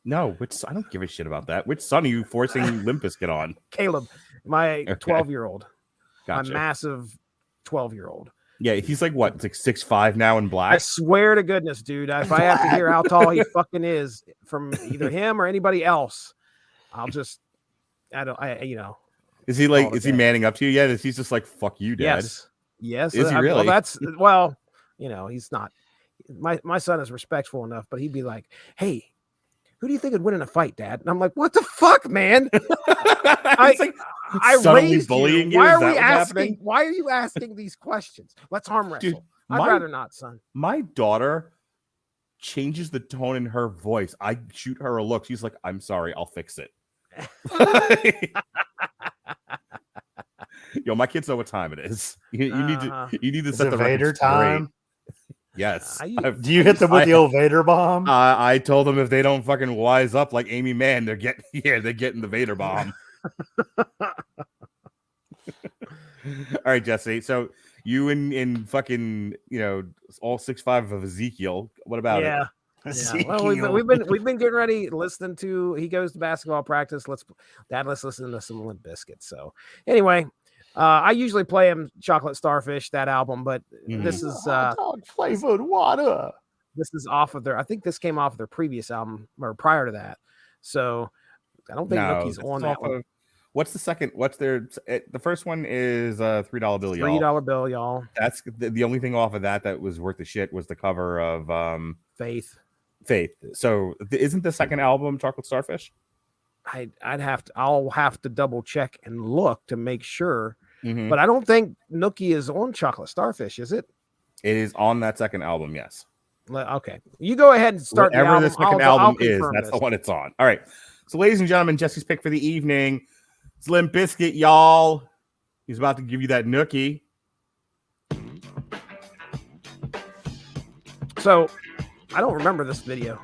No, I don't give a shit about that. Which son are you forcing Limp Bizkit on? Caleb, my 12-year-old. Gotcha. My massive 12-year-old. Yeah, he's like what? It's like 6'5" now in black. I swear to goodness, dude. If I have to hear how tall he fucking is from either him or anybody else, Is he is he manning up to you yet? Is he just like fuck you, Dad? Yes. Is he really? He's not. My son is respectful enough, but he'd be like, "Hey, who do you think would win in a fight, Dad?" And I'm like, "What the fuck, man?" I raised bullying you. you. Why are you asking these questions? Let's arm wrestle. Dude, I'd rather not, son. My daughter changes the tone in her voice. I shoot her a look. She's like, "I'm sorry, I'll fix it." Yo, my kids know what time it is. You need to set the Vader time. Yes. Do you hit them with the old Vader bomb? I told them if they don't fucking wise up like Amy Mann, they're getting the Vader bomb. All right, Jesse. So you in fucking all 6'5" of Ezekiel. What about it? Yeah. Well, we've been getting ready, listening to. He goes to basketball practice. Let's listen to some Limp Bizkit. So anyway. I usually play him Chocolate Starfish, that album, but this is flavored water. This is off of I think this came off of their previous album or prior to that. So I don't think Nookie's on that one. What's the second? The first one is $3 bill, y'all. $3 bill, y'all. That's the only thing off of that was worth the shit was the cover of Faith. So isn't the second album Chocolate Starfish? I'll have to double check and look to make sure. But I don't think Nookie is on Chocolate Starfish, is it? It is on that second album, yes. Okay. You go ahead and start whatever the the second album is. That's the one it's on. All right. So, ladies and gentlemen, Jesse's pick for the evening. It's Limp Bizkit, y'all. He's about to give you that Nookie. So I don't remember this video.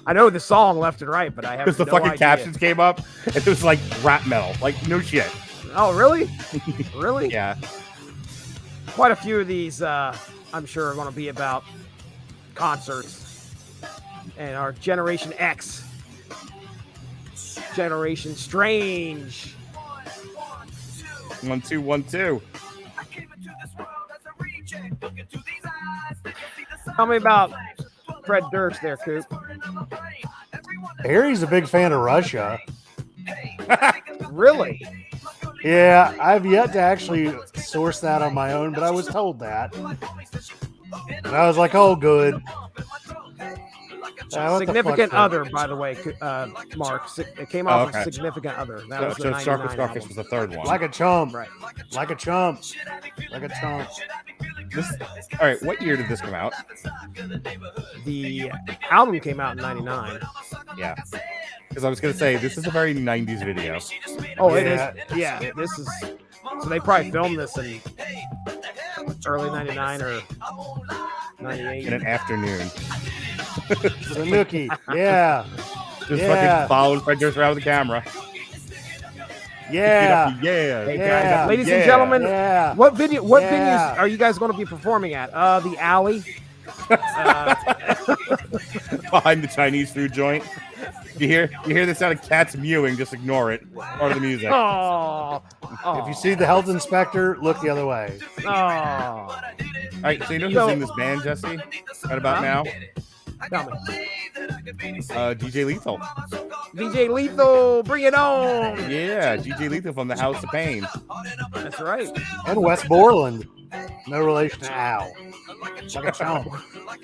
I know the song left and right, but I have because the no fucking idea. captions came up. It was like rap metal. Like no shit. Oh, really? Really? Yeah. Quite a few of these, I'm sure, are going to be about concerts and our Generation X, Generation Strange. 1 2 1 2. Tell me about Fred Durst there, Coop. Harry's a big fan of Russia. Really? Yeah, I've yet to actually source that on my own, but I was told that. And I was like, oh, good. Significant Other, by the way, Mark. It came off of Significant Other. That was the Starfish was the third one. Like a chump. Right. Like a chump. Like a chump. All right, what year did this come out? The album came out in 99. Yeah. Because I was going to say, this is a very 90s video. Oh, it is. Yeah, this is. So they probably filmed this in early 99 or 98. In an afternoon. The nookie. Yeah. Just fucking following Fred Durst around with the camera. Yeah. Yeah. Hey, guys, ladies and gentlemen, what venues are you guys going to be performing at? The Alley. Behind the Chinese food joint. You hear the sound of cats mewing, just ignore it. Part of the music. Oh. If you see the health inspector, look the other way. Oh. All right, so you know who's in this band, Jesse? Right about now? Tell me. DJ Lethal. DJ Lethal, bring it on. Yeah, DJ Lethal from the House of Pain. That's right. And West Borland. No relation to Al. Like a chump.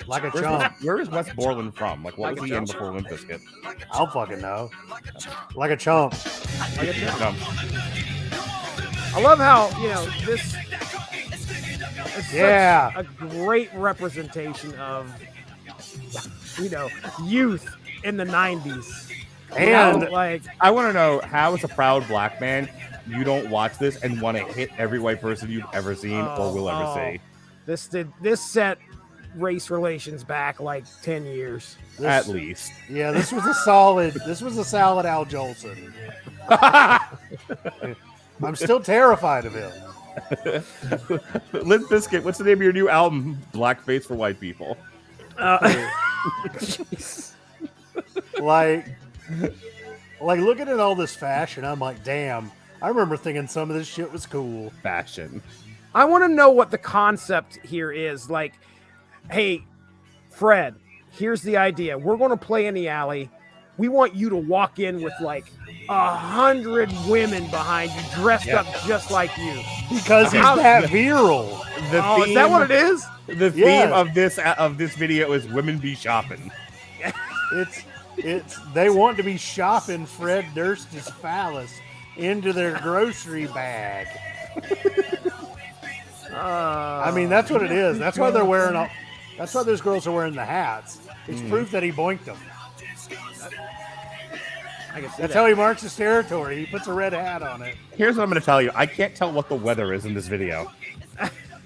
Like a chump. Where is West Borland from? Like, what was he in before Limp Bizkit? I don't fucking know. Like a chump. Like a chump. I love how, this is such a great representation of, youth in the 90s. And I want to know how, as a proud black man, you don't watch this and want to hit every white person you've ever seen or will ever see. This set race relations back like 10 years. At least. Yeah, this was a solid Al Jolson. I'm still terrified of him. Limp Bizkit, what's the name of your new album? Blackface for White People. Like looking at all this fashion, I'm like, damn. I remember thinking some of this shit was cool. Fashion. I want to know what the concept here is. Like, hey, Fred, here's the idea. We're going to play in the alley. We want you to walk in with like 100 women behind you, dressed up just like you. Because he's that virile. Is that what it is? The theme of this video is women be shopping. It's they want to be shopping Fred Durst's phallus into their grocery bag. I mean, that's what it is. That's why they're wearing that's why those girls are wearing the hats. It's proof that he boinked them. That's how he marks his territory. He puts a red hat on it. Here's what I'm going to tell you. I can't tell what the weather is in this video.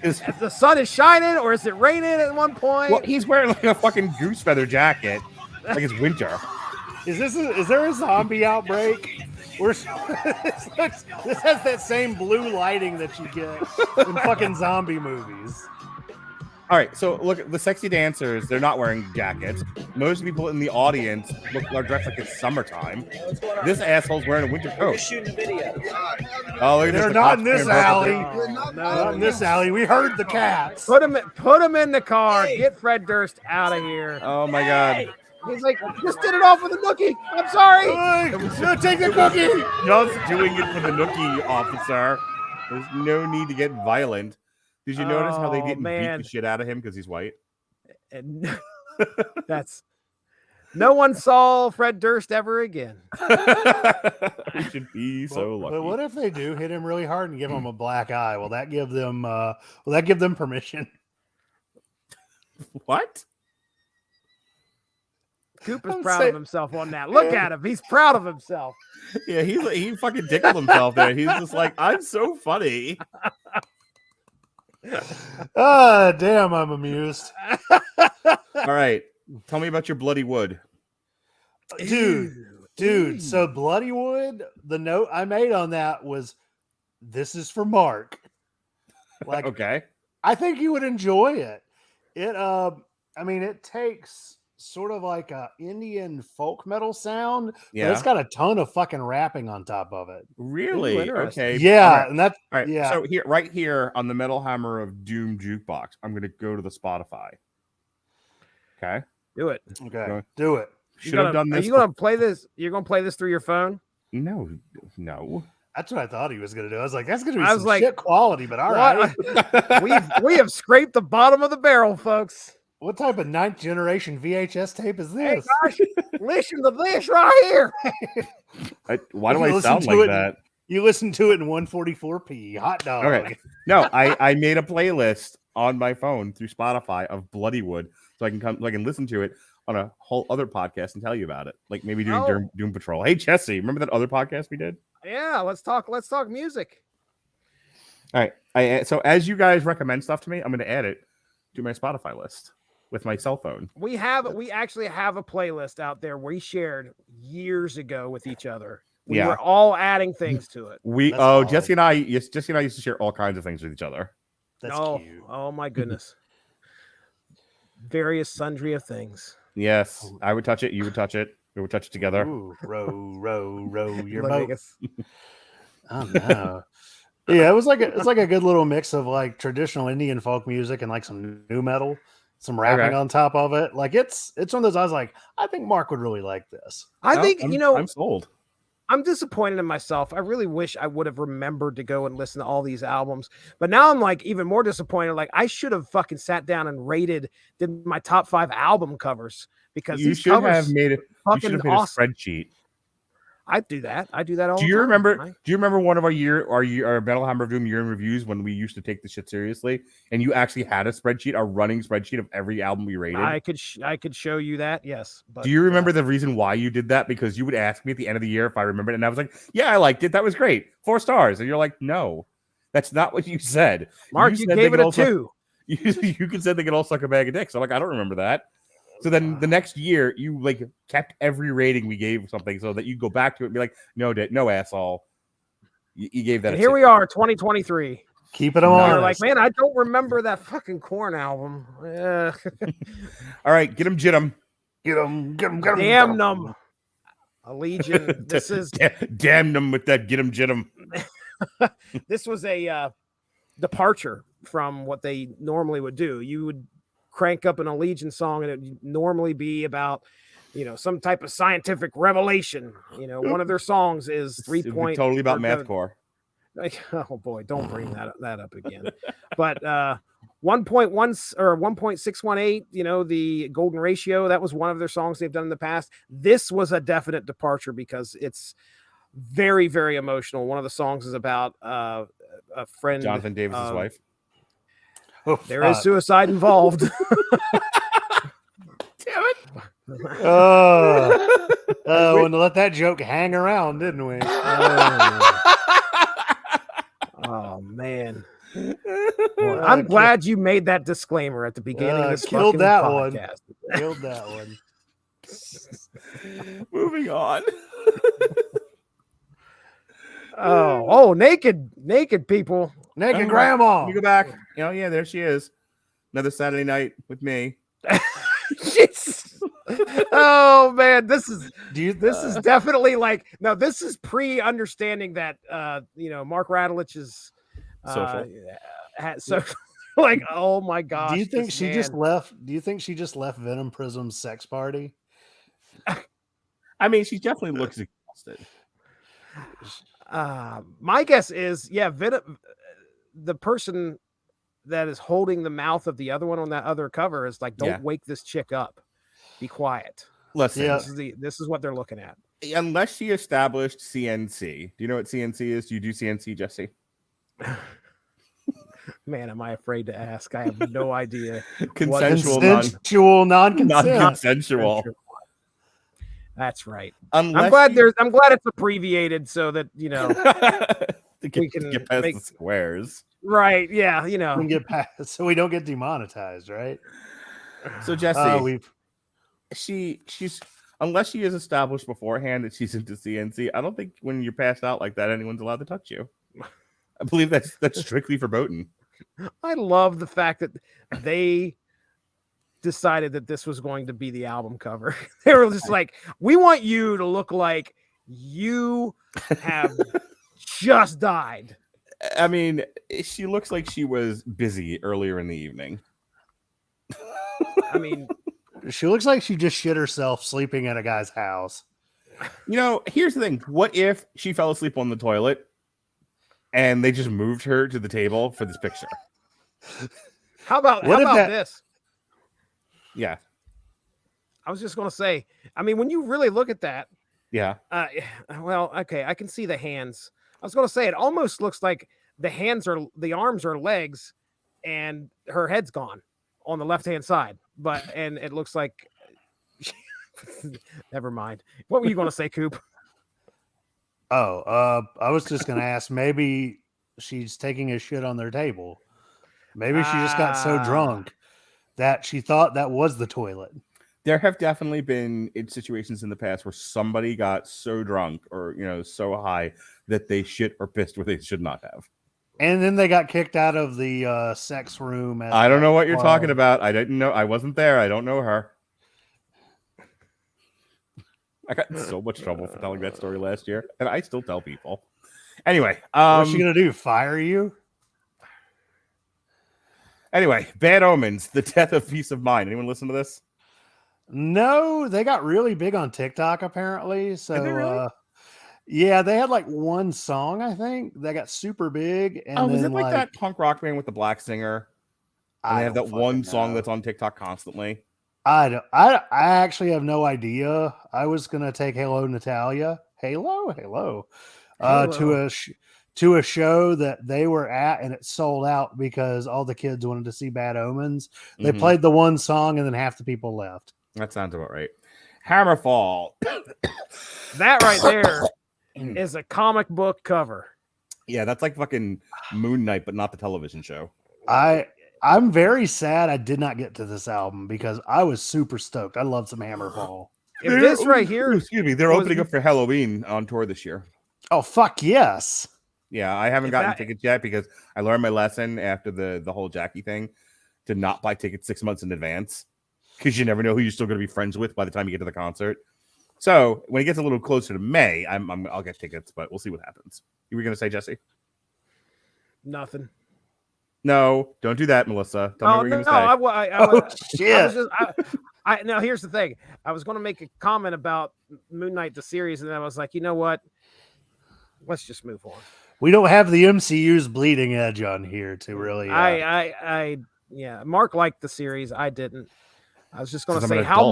Is the sun is shining or is it raining at one point? Well, he's wearing like a fucking goose feather jacket. Like it's winter. Is there a zombie outbreak? This has that same blue lighting that you get in fucking zombie movies. All right, so look at the sexy dancers. They're not wearing jackets. Most people in the audience are dressed like it's summertime. This asshole's wearing a winter coat. We're shooting a video. Oh, look at They're this, not in this alley. Not in this alley. We heard the cats. Put him in the car. Get Fred Durst out of here. Oh my God. He's like, just did it off with a nookie. I'm sorry. No, take the cookie. Just doing it for the nookie, officer. There's no need to get violent. Did you notice how they didn't beat the shit out of him because he's white? And no one saw Fred Durst ever again. We should be so lucky. But what if they do hit him really hard and give him a black eye? Will that give them permission? What? Cooper's proud of himself on that. Look at him. He's proud of himself. Yeah, he fucking tickled himself there. He's just like, I'm so funny. Damn, I'm amused. All right. Tell me about your Bloody Wood. Dude. So Bloody Wood, the note I made on that was, this is for Mark. Like, Okay. I think you would enjoy it. It takes sort of like a Indian folk metal sound, but it's got a ton of fucking rapping on top of it. Really? Okay. Yeah, right. and that's all right. Yeah. So right here on the Metal Hammer of Doom Jukebox, I'm going to go to the Spotify. Okay. Do it. Okay. Do it. Should have done this. Are you going to play this? You're going to play this through your phone? No. That's what I thought he was going to do. I was like, that's going to be some shit quality, but all right. we have scraped the bottom of the barrel, folks. What type of 9th generation VHS tape is this? Hey, gosh, listen to this right here. Why do I sound like that? You listen to it in 144p. Hot dog. Okay. No, I made a playlist on my phone through Spotify of Bloody Wood, so I can listen to it on a whole other podcast and tell you about it. Like maybe doing Doom Patrol. Hey Jesse, remember that other podcast we did? Yeah, let's talk music. All right. So as you guys recommend stuff to me, I'm going to add it to my Spotify list with my cell phone. We actually have a playlist out there we shared years ago with each other. We were all adding things to it. Jesse and I used to share all kinds of things with each other. That's cute. Oh my goodness. Various sundry of things. Yes, I would touch it. You would touch it. We would touch it together. Ooh, row your Look boat. Oh no. Yeah, it's like a good little mix of like traditional Indian folk music and like some new metal, some rapping on top of it. Like it's one of those. I was like, I think Mark would really like this. I'm sold. I'm disappointed in myself. I really wish I would have remembered to go and listen to all these albums. But now I'm like even more disappointed. Like I should have fucking sat down and did my top 5 album covers because you should have made it. You should have made awesome. a spreadsheet. I do that all the time. Do you remember one of our Metal Hammer of Doom year in reviews when we used to take the shit seriously and you actually had a running spreadsheet of every album we rated? I could show you that, yes. But, do you remember the reason why you did that? Because you would ask me at the end of the year if I remembered it, and I was like, yeah, I liked it. That was great. 4 stars. And you're like, no, that's not what you said. Mark, you gave it a 2. You can say they could all suck a bag of dicks. I'm like, I don't remember that. So then the next year, you like kept every rating we gave something so that you go back to it and be like, no, asshole. You gave that. And here we are, 2023. Keep it on. You're like, man, I don't remember that fucking Korn album. All right, get him, Jim. Get him. Damn them. A Legion. This is damn them with that. Get him, Jim. This was a departure from what they normally would do. You would crank up an Allegiant song and it would normally be about some type of scientific revelation. One of their songs is 3 point totally about mathcore. Like, oh boy, don't bring that up again. But 1.1 or 1.618, the golden ratio, that was one of their songs they've done in the past. This was a definite departure because it's very, very emotional. One of the songs is about a friend, Jonathan Davis's wife. There is suicide involved. Damn it. Want to let that joke hang around, didn't we? Oh man. Well, I'm glad you made that disclaimer at the beginning of this killed that podcast. One. Killed that one. Moving on. Naked people. Naked grandma. You go back. Yeah, there she is. Another Saturday night with me. Oh man, this is definitely like, no, this is pre-understanding that Mark Radulich is so like, oh my gosh. Do you think she just left Venom Prism's sex party? I mean, she definitely looks exhausted. My guess is, Venom, the person that is holding the mouth of the other one on that other cover is like, don't wake this chick up. Be quiet. Listen, this is what they're looking at. Unless she established CNC. Do you know what CNC is? Do you do CNC, Jesse? Man, am I afraid to ask? I have no idea. Consensual, non-consensual. That's right. I'm glad it's abbreviated so that we can get past the squares. Right. Yeah. You know. We can get past, so we don't get demonetized, right? So Jesse, We've she's unless she is established beforehand that she's into CNC, I don't think when you're passed out like that, anyone's allowed to touch you. I believe that's strictly verboten. I love the fact that they decided that this was going to be the album cover. They were just like, we want you to look like you have just died. I mean, she looks like she was busy earlier in the evening. I mean, she looks like she just shit herself sleeping at a guy's house. You know, here's the thing. What if she fell asleep on the toilet and they just moved her to the table for this picture? How about this? Yeah. I was just going to say, I mean, when you really look at that, yeah. Well, okay, I can see the hands. I was going to say it almost looks like the arms are legs and her head's gone on the left-hand side. And it looks like never mind. What were you going to say, Coop? I was just going to ask, maybe she's taking a shit on their table. Maybe she just got so drunk that she thought that was the toilet. There have definitely been situations in the past where somebody got so drunk or, so high that they shit or pissed where they should not have. And then they got kicked out of the sex room. I don't know what you're talking about. I didn't know. I wasn't there. I don't know her. I got in so much trouble for telling that story last year, and I still tell people. Anyway. What's she going to do? Fire you? Anyway, Bad Omens, The Death of Peace of Mind. Anyone listen to this? No, they got really big on TikTok apparently. So, Did they really? Yeah, they had like one song, I think, that got super big. And is it like that punk rock band with the black singer? And they have that one song that's on TikTok constantly. I actually have no idea. I was gonna take Hello Natalia, Hello, to a show that they were at, and it sold out because all the kids wanted to see Bad Omens. They played the one song, and then half the people left. That sounds about right. Hammerfall. That right there is a comic book cover. Yeah, that's like fucking Moon Knight, but not the television show. I'm very sad I did not get to this album because I was super stoked. I love some Hammerfall. If this right here, excuse me, they're opening up for Halloween on tour this year. Oh, fuck yes. Yeah, I haven't gotten tickets yet because I learned my lesson after the whole Jackie thing to not buy tickets 6 months in advance because you never know who you're still going to be friends with by the time you get to the concert. So when it gets a little closer to May, I'll get tickets, but we'll see what happens. You were going to say, Jesse? Nothing. No, don't do that, Melissa. Tell me what you're going to say. Shit. Now here's the thing. I was going to make a comment about Moon Knight the series, and then I was like, you know what? Let's just move on. We don't have the MCU's bleeding edge on here to really. Yeah. Mark liked the series. I didn't. I was just going to say how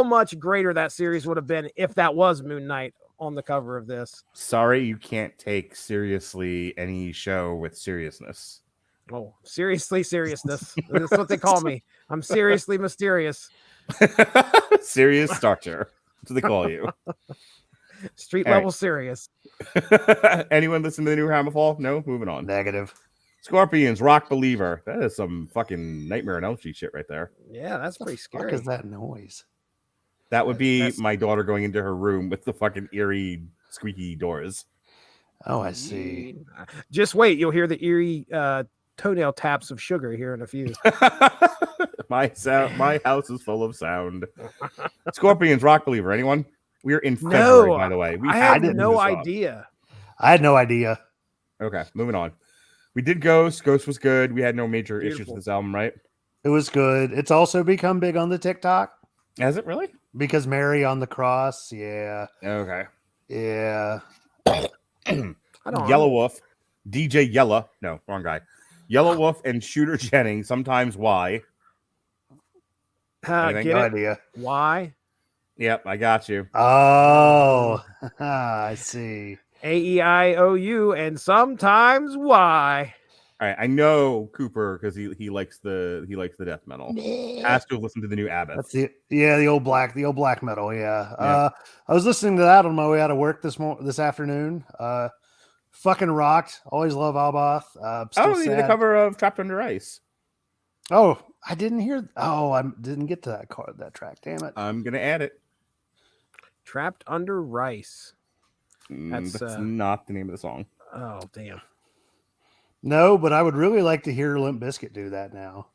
much greater that series would have been if that was Moon Knight on the cover of this. Sorry, you can't take seriously any show with seriousness. Oh, seriousness. That's what they call me. I'm seriously mysterious. Serious Starcher. That's what they call you. Street level serious. Anyone listen to the new Hammerfall? No? Moving on. Negative. Scorpions, Rock Believer. That is some fucking Nightmare on Elm Street shit right there. Yeah, that's pretty scary. What is that noise? That would be my daughter going into her room with the fucking eerie, squeaky doors. Oh, I see. Just wait. You'll hear the eerie toenail taps of sugar here in a few. My house is full of sound. Scorpions, Rock Believer. Anyone? We're in February, by the way. I had no idea. I had no idea. Okay, moving on. We did Ghost. Ghost was good. We had no major issues with this album, right? It was good. It's also become big on the TikTok. Has it really? Because Mary on the Cross. Yeah. Okay. Yeah. Yellow Wolf. DJ Yella. No, wrong guy. Yellow Wolf and Shooter Jennings. Sometimes Why. Get no idea. Why? Yep, I got you. Oh, I see. AEIOU and sometimes why. All right, I know Cooper because he likes the death metal. Has to have listened to the new Abbott. That's the old black metal. Yeah. I was listening to that on my way out of work this afternoon. Fucking rocked. Always love Albath. They did a cover of Trapped Under Ice. Oh, I didn't hear. Oh, I didn't get to that track. Damn it. I'm gonna add it. Trapped Under Rice. That's not the name of the song. Oh, damn. No, but I would really like to hear Limp Bizkit do that now.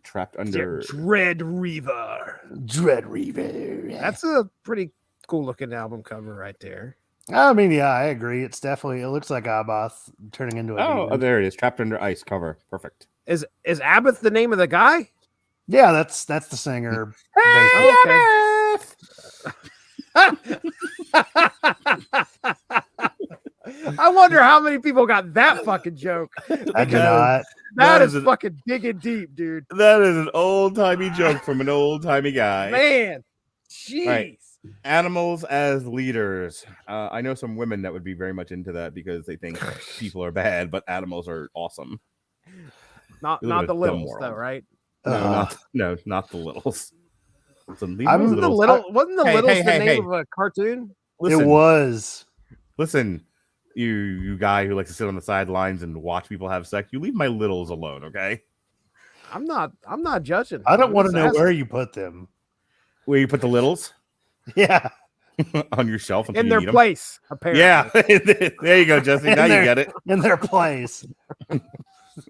Trapped Under Dread Reaver. Dread Reaver. That's a pretty cool looking album cover right there. I mean, yeah, I agree. It looks like Abath turning into a demon. there it is. Trapped Under Ice cover. Perfect. Is Abath the name of the guy? Yeah, that's the singer. Hey, I wonder how many people got that fucking joke. I do not. That is fucking digging deep, dude. That is an old-timey joke from an old-timey guy. Man, jeez. Right. Animals as leaders. I know some women that would be very much into that because they think people are bad, but animals are awesome. Not the littles, though, right? No, not the littles. Wasn't the littles the name of a cartoon? Listen, it was. Listen, you guy who likes to sit on the sidelines and watch people have sex. You leave my littles alone, okay? I'm not judging. I don't want to know where you put them. Where you put the littles? Yeah. On your shelf in their place, apparently. Yeah. There you go, Jesse. Now you get it. In their place.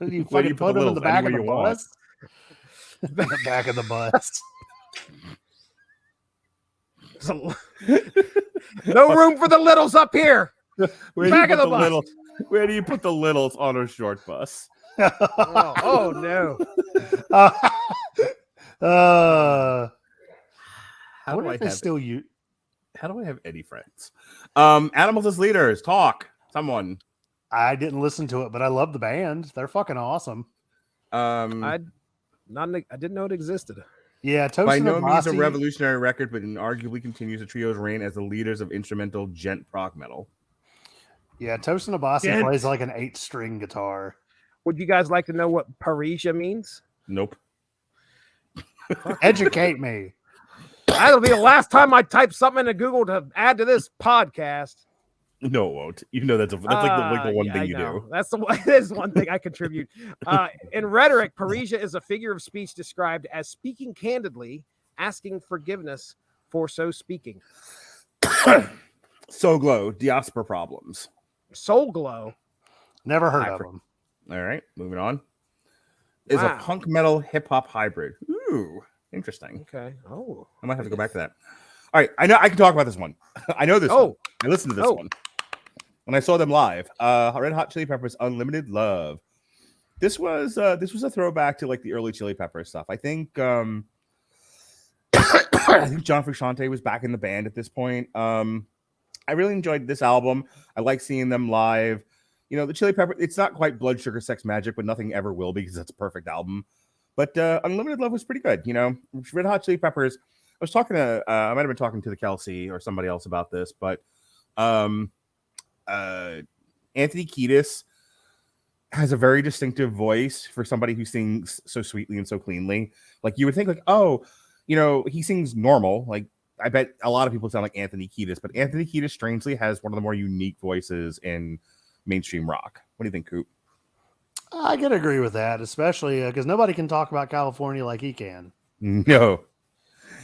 You fucking put them in the back of the bus? In the back of the bus. No room for the littles up here. Back of the bus. Where do you put the littles on a short bus? Oh no. How do I have any friends? Animals as leaders. Talk. Someone. I didn't listen to it, but I love the band. They're fucking awesome. I didn't know it existed. Yeah, by no means a revolutionary record, but arguably continues the trio's reign as the leaders of instrumental gent prog metal. Yeah, Tosin Abasi plays like an 8-string guitar. Would you guys like to know what Parisia means? Nope. Educate me. That'll be the last time I type something into Google to add to this podcast. No, it won't. You know that's like the one thing you do. That is one thing I contribute. In rhetoric, Parisia is a figure of speech described as speaking candidly, asking forgiveness for so speaking. Soul Glow, Diaspora Problems. Soul Glow. Never heard of them. All right, moving on. Is a punk metal hip hop hybrid. Ooh, interesting. Okay. Oh, I might have to go back to that. All right, I know I can talk about this one. I know this one. I listened to this one when I saw them live. Red Hot Chili Peppers, Unlimited Love. This was a throwback to like the early Chili Peppers stuff. I think John Frusciante was back in the band at this point. I really enjoyed this album. I like seeing them live. You know, the Chili Peppers, it's not quite Blood Sugar Sex Magic, but nothing ever will be because it's a perfect album. But Unlimited Love was pretty good. You know, Red Hot Chili Peppers. I was talking to, I might have been talking to the Kelsey or somebody else about this, but Anthony Kiedis has a very distinctive voice for somebody who sings so sweetly and so cleanly. Like you would think like, oh, you know, he sings normal. Like I bet a lot of people sound like Anthony Kiedis, but Anthony Kiedis strangely has one of the more unique voices in mainstream rock. What do you think, Coop? I can agree with that, especially because nobody can talk about California like he can. No.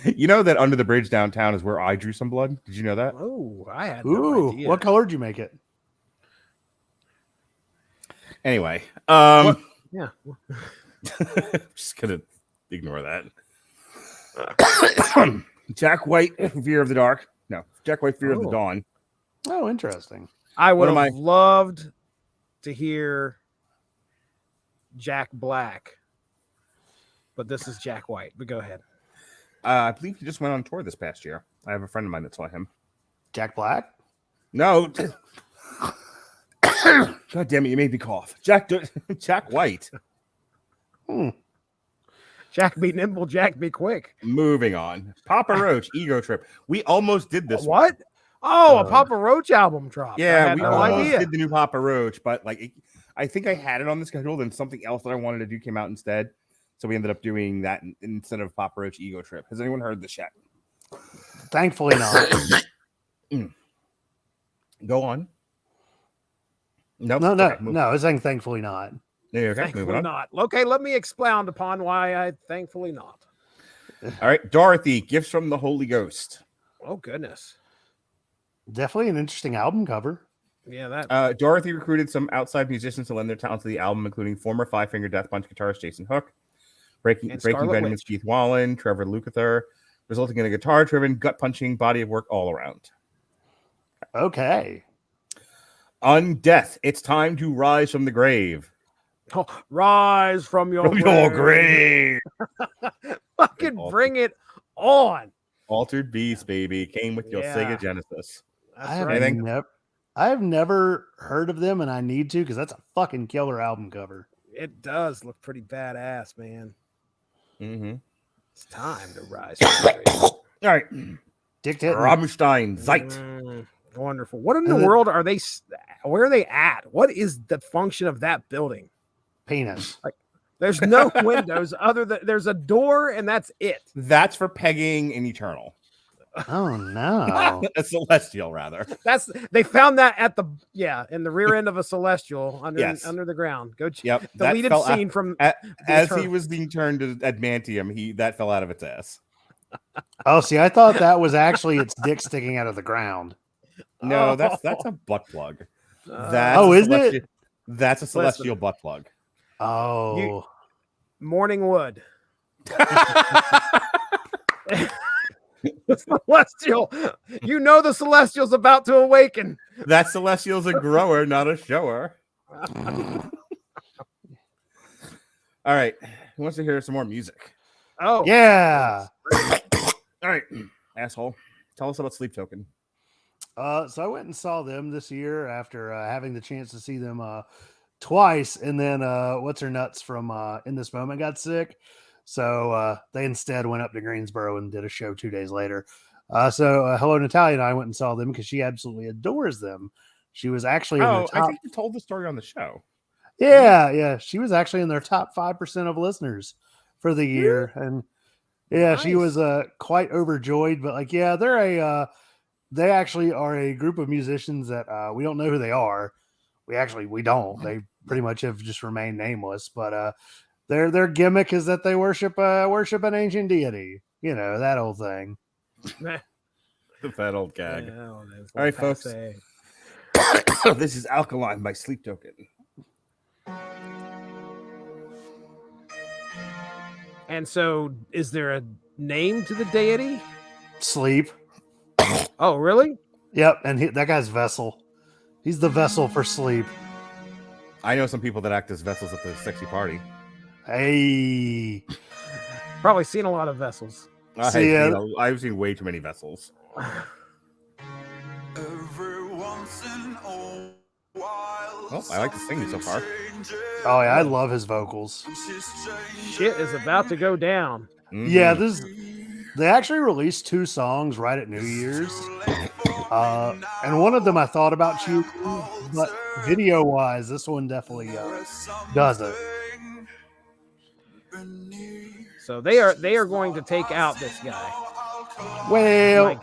You know that Under the Bridge downtown is where I drew some blood? Did you know that? Oh, I had no idea. What color did you make it? Anyway. Yeah. Just gonna ignore that. Jack White, Fear of the Dark. No, Jack White, Fear of the Dawn. Oh, interesting. I would have loved to hear Jack Black, but this is Jack White. But go ahead. I believe he just went on tour this past year. I have a friend of mine that saw him. Jack Black? No. God damn it, you made me cough. Jack White. Jack be nimble, Jack be quick. Moving on. Papa Roach, Ego Trip. We almost did this. What? One. Oh, a Papa Roach album drop. Yeah, we almost did the new Papa Roach, but like I think I had it on the schedule, then something else that I wanted to do came out instead. So we ended up doing that instead of Papa Roach Ego Trip. Has anyone heard this yet? Thankfully not. Go on. Nope. No. Okay, I was saying thankfully not. okay, Thankfully not. Okay, let me expound upon why I thankfully not. All right, Dorothy, Gifts from the Holy Ghost. Oh, goodness. Definitely an interesting album cover. Yeah, that. Dorothy recruited some outside musicians to lend their talent to the album, including former Five Finger Death Punch guitarist Jason Hook, Breaking Venom's Keith Wallen, Trevor Lukather, resulting in a guitar-driven, gut-punching body of work all around. Okay. Undeath, it's time to rise from the grave. Oh, rise from your grave. Fucking bring it on. Altered Beast, baby, came with your Sega Genesis. I have never heard of them, and I need to because that's a fucking killer album cover. It does look pretty badass, man. Mm-hmm. It's time to rise from the grave. All right. Dictate Rammstein, Zeit. Wonderful. What in the world are they? Where are they at? What is the function of that building? Penis. Like, there's no windows other than there's a door, and that's it. That's for pegging in Eternal. Oh no. A Celestial, rather. They found that at in the rear end of a Celestial under the ground. Deleted scene from as he was being turned to adamantium. That fell out of its ass. Oh, see, I thought that was actually its dick sticking out of the ground. No, that's a butt plug. Is it? That's a Celestial butt plug. Oh, Morning Wood. The Celestial. You know the Celestial's about to awaken. That Celestial's a grower, not a shower. All right. Who wants to hear some more music? Oh, yeah. All right, asshole. Tell us about Sleep Token. So I went and saw them this year after having the chance to see them twice, and then what's her nuts from In This Moment got sick, so they instead went up to Greensboro and did a show 2 days later. So Hello Natalia and I went and saw them because she absolutely adores them. She was actually in their top... I think you told the story on the show. Yeah, she was actually in their top 5% of listeners for the year, and nice. She was quite overjoyed. But they actually are a group of musicians that we don't know who they are. We don't. They pretty much have just remained nameless. But their gimmick is that they worship an ancient deity. You know, that old thing. That old gag. Yeah, all right, folks. This is Alkaline by Sleep Token. And so, is there a name to the deity? Sleep. Oh, really? Yep, and that guy's Vessel. He's the vessel for sleep. I know some people that act as vessels at the sexy party. Hey. Probably seen a lot of vessels. I've seen way too many vessels. Oh, I like the singing so far. Oh, yeah, I love his vocals. Shit is about to go down. Mm-hmm. Yeah, they actually released 2 songs right at New Year's. And one of them I thought about choosing, but video-wise, this one definitely does it. So they are going to take out this guy. Well,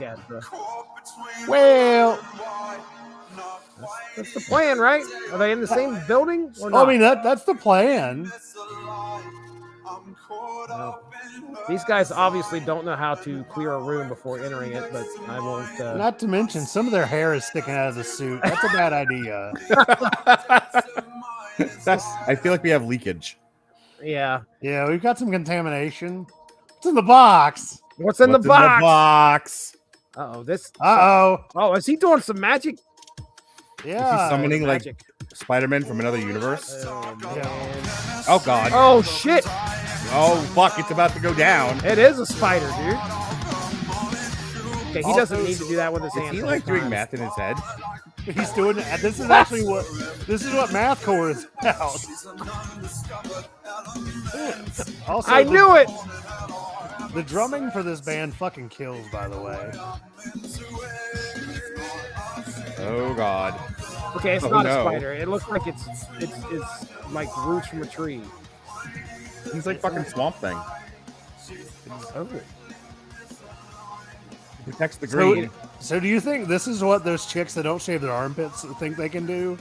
that's the plan, right? Are they in the same building or not? I mean, that's the plan. No. These guys obviously don't know how to clear a room before entering it, but I won't. Not to mention, some of their hair is sticking out of the suit. That's a bad idea. I feel like we have leakage. Yeah. Yeah, we've got some contamination. What's in the box? What's in the box? Uh-oh. Oh, is he doing some magic? Yeah. Is he summoning magic. Like Spider-Man from another universe? Oh, God. Oh, shit. Oh, fuck. It's about to go down. It is a spider, dude. Okay, he doesn't need to do that with his hands. Is he like doing math in his head? He's doing it. This is actually what mathcore is about. Also, I knew it. The drumming for this band fucking kills, by the way. Oh God. Okay, it's not a spider. It looks like it's like roots from a tree. He's like fucking Swamp Thing. Oh. Protects the green. So do you think this is what those chicks that don't shave their armpits think they can do?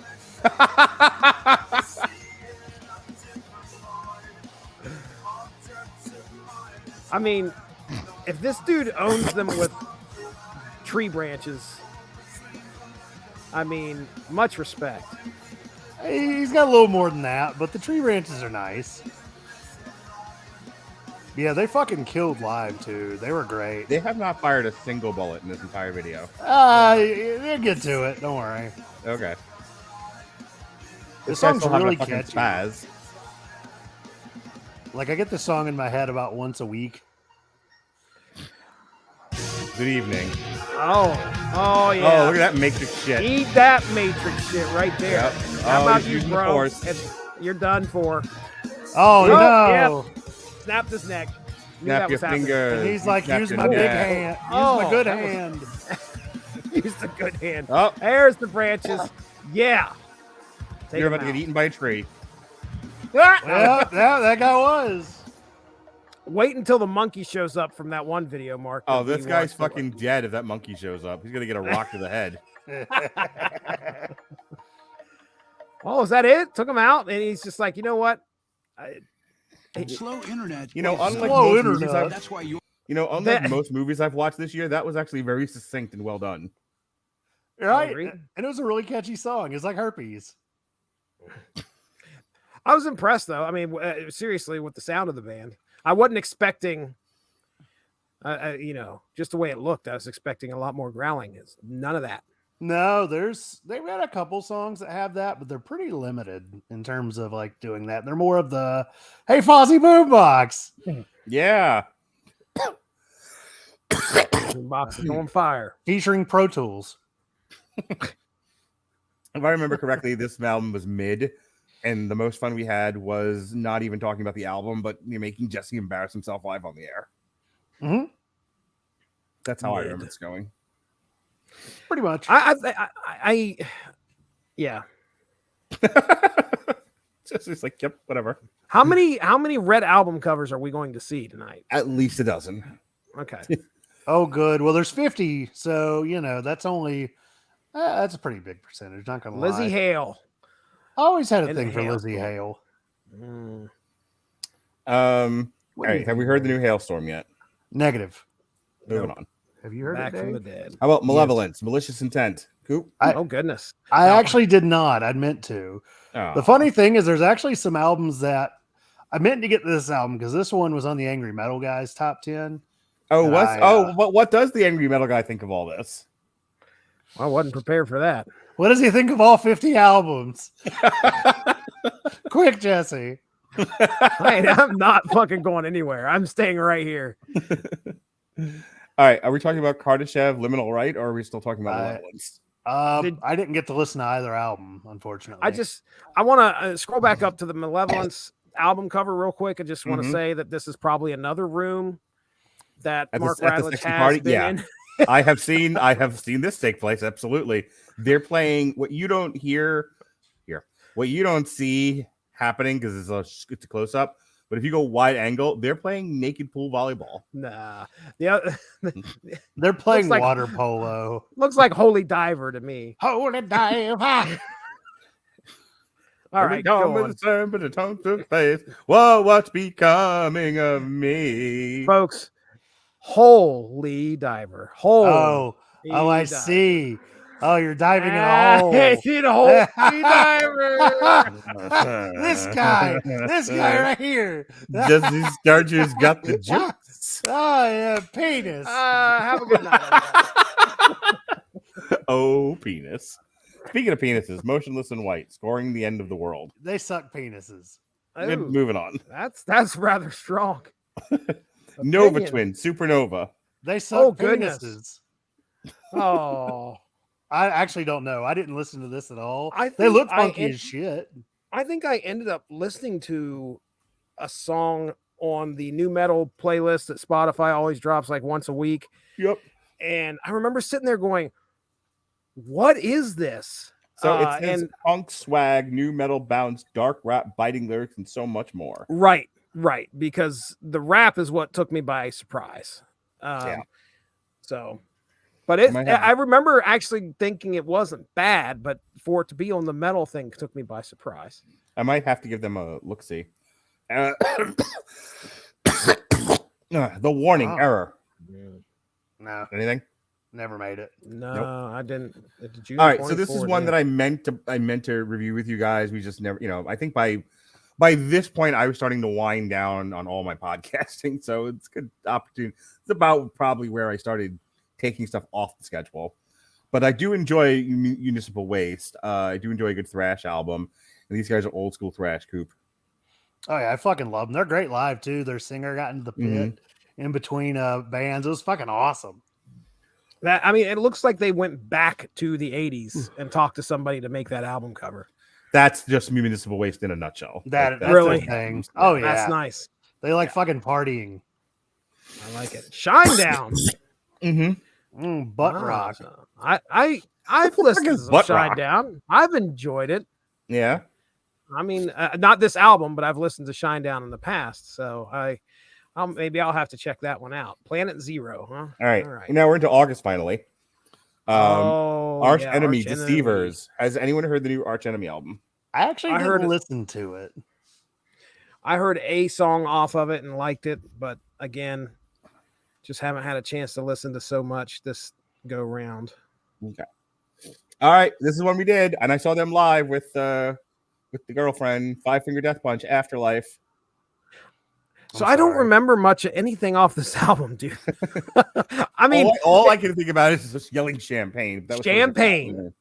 I mean, if this dude owns them with tree branches, I mean, much respect. He's got a little more than that, but the tree branches are nice. Yeah, they fucking killed live, too. They were great. They have not fired a single bullet in this entire video. They'll get to it. Don't worry. Okay. This song's really catchy. Spaz. Like, I get the song in my head about once a week. Good evening. Oh, yeah. Oh, look at that Matrix shit. Eat that Matrix shit right there. Yep. How about you, using the bro? Force. You're done for. Oh, no. Yeah. Snapped his neck. Snap your fingers. And he's like, use my big hand. Use my good hand. Use the good hand. Oh. There's the branches. Yeah. You're about to get eaten by a tree. Well, that guy was. Wait until the monkey shows up from that one video, Mark. Oh, this guy's fucking dead if that monkey shows up. He's going to get a rock to the head. Oh, is that it? Took him out, and he's just like, you know what? Slow internet. You know, unlike most movies I've watched this year, that was actually very succinct and well done. Right? And it was a really catchy song. It's like herpes. I was impressed, though. I mean, seriously, with the sound of the band. I wasn't expecting, just the way it looked. I was expecting a lot more growling. It's none of that. No, they've got a couple songs that have that, but they're pretty limited in terms of like doing that. They're more of the Hey Fozzie Boombox. Yeah. Boombox is on fire. Featuring Pro Tools. If I remember correctly, this album was mid, and the most fun we had was not even talking about the album, but making Jesse embarrass himself live on the air. Mm-hmm. That's how I remember it's going. Pretty much. Yeah. It's like, yep, whatever. How many Red album covers are we going to see tonight? At least a dozen. Okay. Oh, good. Well, there's 50, so that's only that's a pretty big percentage. Not gonna lie. Lizzie Hale. I always had a thing for Lizzie Hale. All right, have we heard the new Hailstorm yet? Negative. Moving on. Have you heard Back it, from the Dave? dead? How about Malevolence, Malicious Intent? Coop? Oh goodness. I actually did not. I meant to. Oh. The funny thing is there's actually some albums that I meant to get this album because this one was on the Angry Metal Guys top 10. Oh, what does the Angry Metal Guy think of all this? I wasn't prepared for that. What does he think of all 50 albums? Quick, Jesse. Hey, I'm not fucking going anywhere. I'm staying right here. All right, are we talking about Kardashev, Liminal Right, or are we still talking about Malevolence? I didn't get to listen to either album, unfortunately. I want to scroll back up to the Malevolence album cover real quick. I just want to say that this is probably another room that Mark Radulich has been in. I have seen this take place. Absolutely. They're playing what you don't hear here, what you don't see happening because it's a close up. But if you go wide angle, they're playing naked pool volleyball. Nah. They're playing water polo. Looks like Holy Diver to me. Holy Diver. All right, go on. Whoa, what's becoming of me? Folks, Holy Diver. Oh, I see. Oh, you're diving in a hole. I see the Holy Diver. This guy right here. Does these Starchers got the juice? Oh, yeah, penis. Have a good night. Oh, penis. Speaking of penises, Motionless in White, scoring the end of the world. They suck penises. Ooh, moving on. That's rather strong. Nova Twin, Supernova. They suck goodness. penises. Oh. I actually don't know. I didn't listen to this at all. They look funky as shit. I think I ended up listening to a song on the new metal playlist that Spotify always drops like once a week. Yep. And I remember sitting there going, what is this? So it says punk swag, new metal bounce, dark rap, biting lyrics, and so much more. Right. Because the rap is what took me by surprise. So But I remember actually thinking it wasn't bad, but for it to be on the metal thing took me by surprise. I might have to give them a look-see. The warning error. No, Anything? never made it. No, Nope. I didn't. All right, so this is one that I meant to review with you guys. We just never, I think by this point I was starting to wind down on all my podcasting, so it's a good opportunity. It's about probably where I started taking stuff off the schedule. But I do enjoy Municipal Waste. I do enjoy a good thrash album, and these guys are old school thrash, Coop. Oh yeah, I fucking love them. They're great live too. Their singer got into the pit in between bands. It was fucking awesome. It looks like they went back to the 80s and talked to somebody to make that album cover. That's just Municipal Waste in a nutshell. That's really their thing. Oh yeah, that's nice. They like fucking partying. I like it. Shine Down. Butt rock. I've listened to some Shine rock. Down. I've enjoyed it. Yeah. I mean, not this album, but I've listened to Shine Down in the past, so maybe I'll have to check that one out. Planet Zero, huh? All right. Now we're into August finally. Arch Enemy, Arch Deceivers. Has anyone heard the new Arch Enemy album? I actually didn't listen to it. I heard a song off of it and liked it, but again, just haven't had a chance to listen to so much this go round. Okay. All right. This is one we did, and I saw them live with the girlfriend, Five Finger Death Punch, Afterlife. So I don't remember much of anything off this album, dude. I mean, all I can think about is just yelling champagne. That was champagne.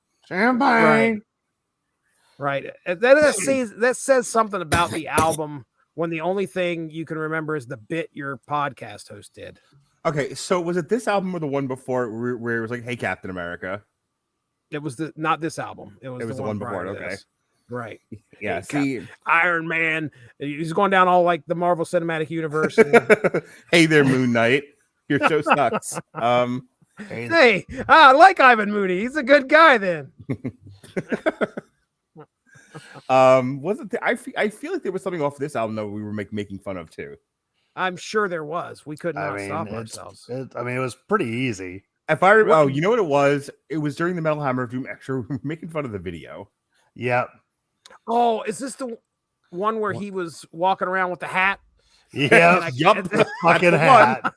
Right. That says something about the album when the only thing you can remember is the bit your podcast host did. Okay, so was it this album or the one before where it was like, "Hey, Captain America"? It was not this album. It was the one before. Okay. This. Right. Yeah. See, Iron Man. He's going down all like the Marvel Cinematic Universe. And... Hey there, Moon Knight. Your show sucks. Hey, I like Ivan Mooney. He's a good guy then. Wasn't there, I feel like there was something off this album that we were making fun of too. I'm sure there was. We could not stop ourselves. It was pretty easy. You know what it was? It was during the Metal Hammer of Doom Extra. We were making fun of the video. Yep. Oh, is this the one where he was walking around with the hat? Yeah. Yup. The fucking hat.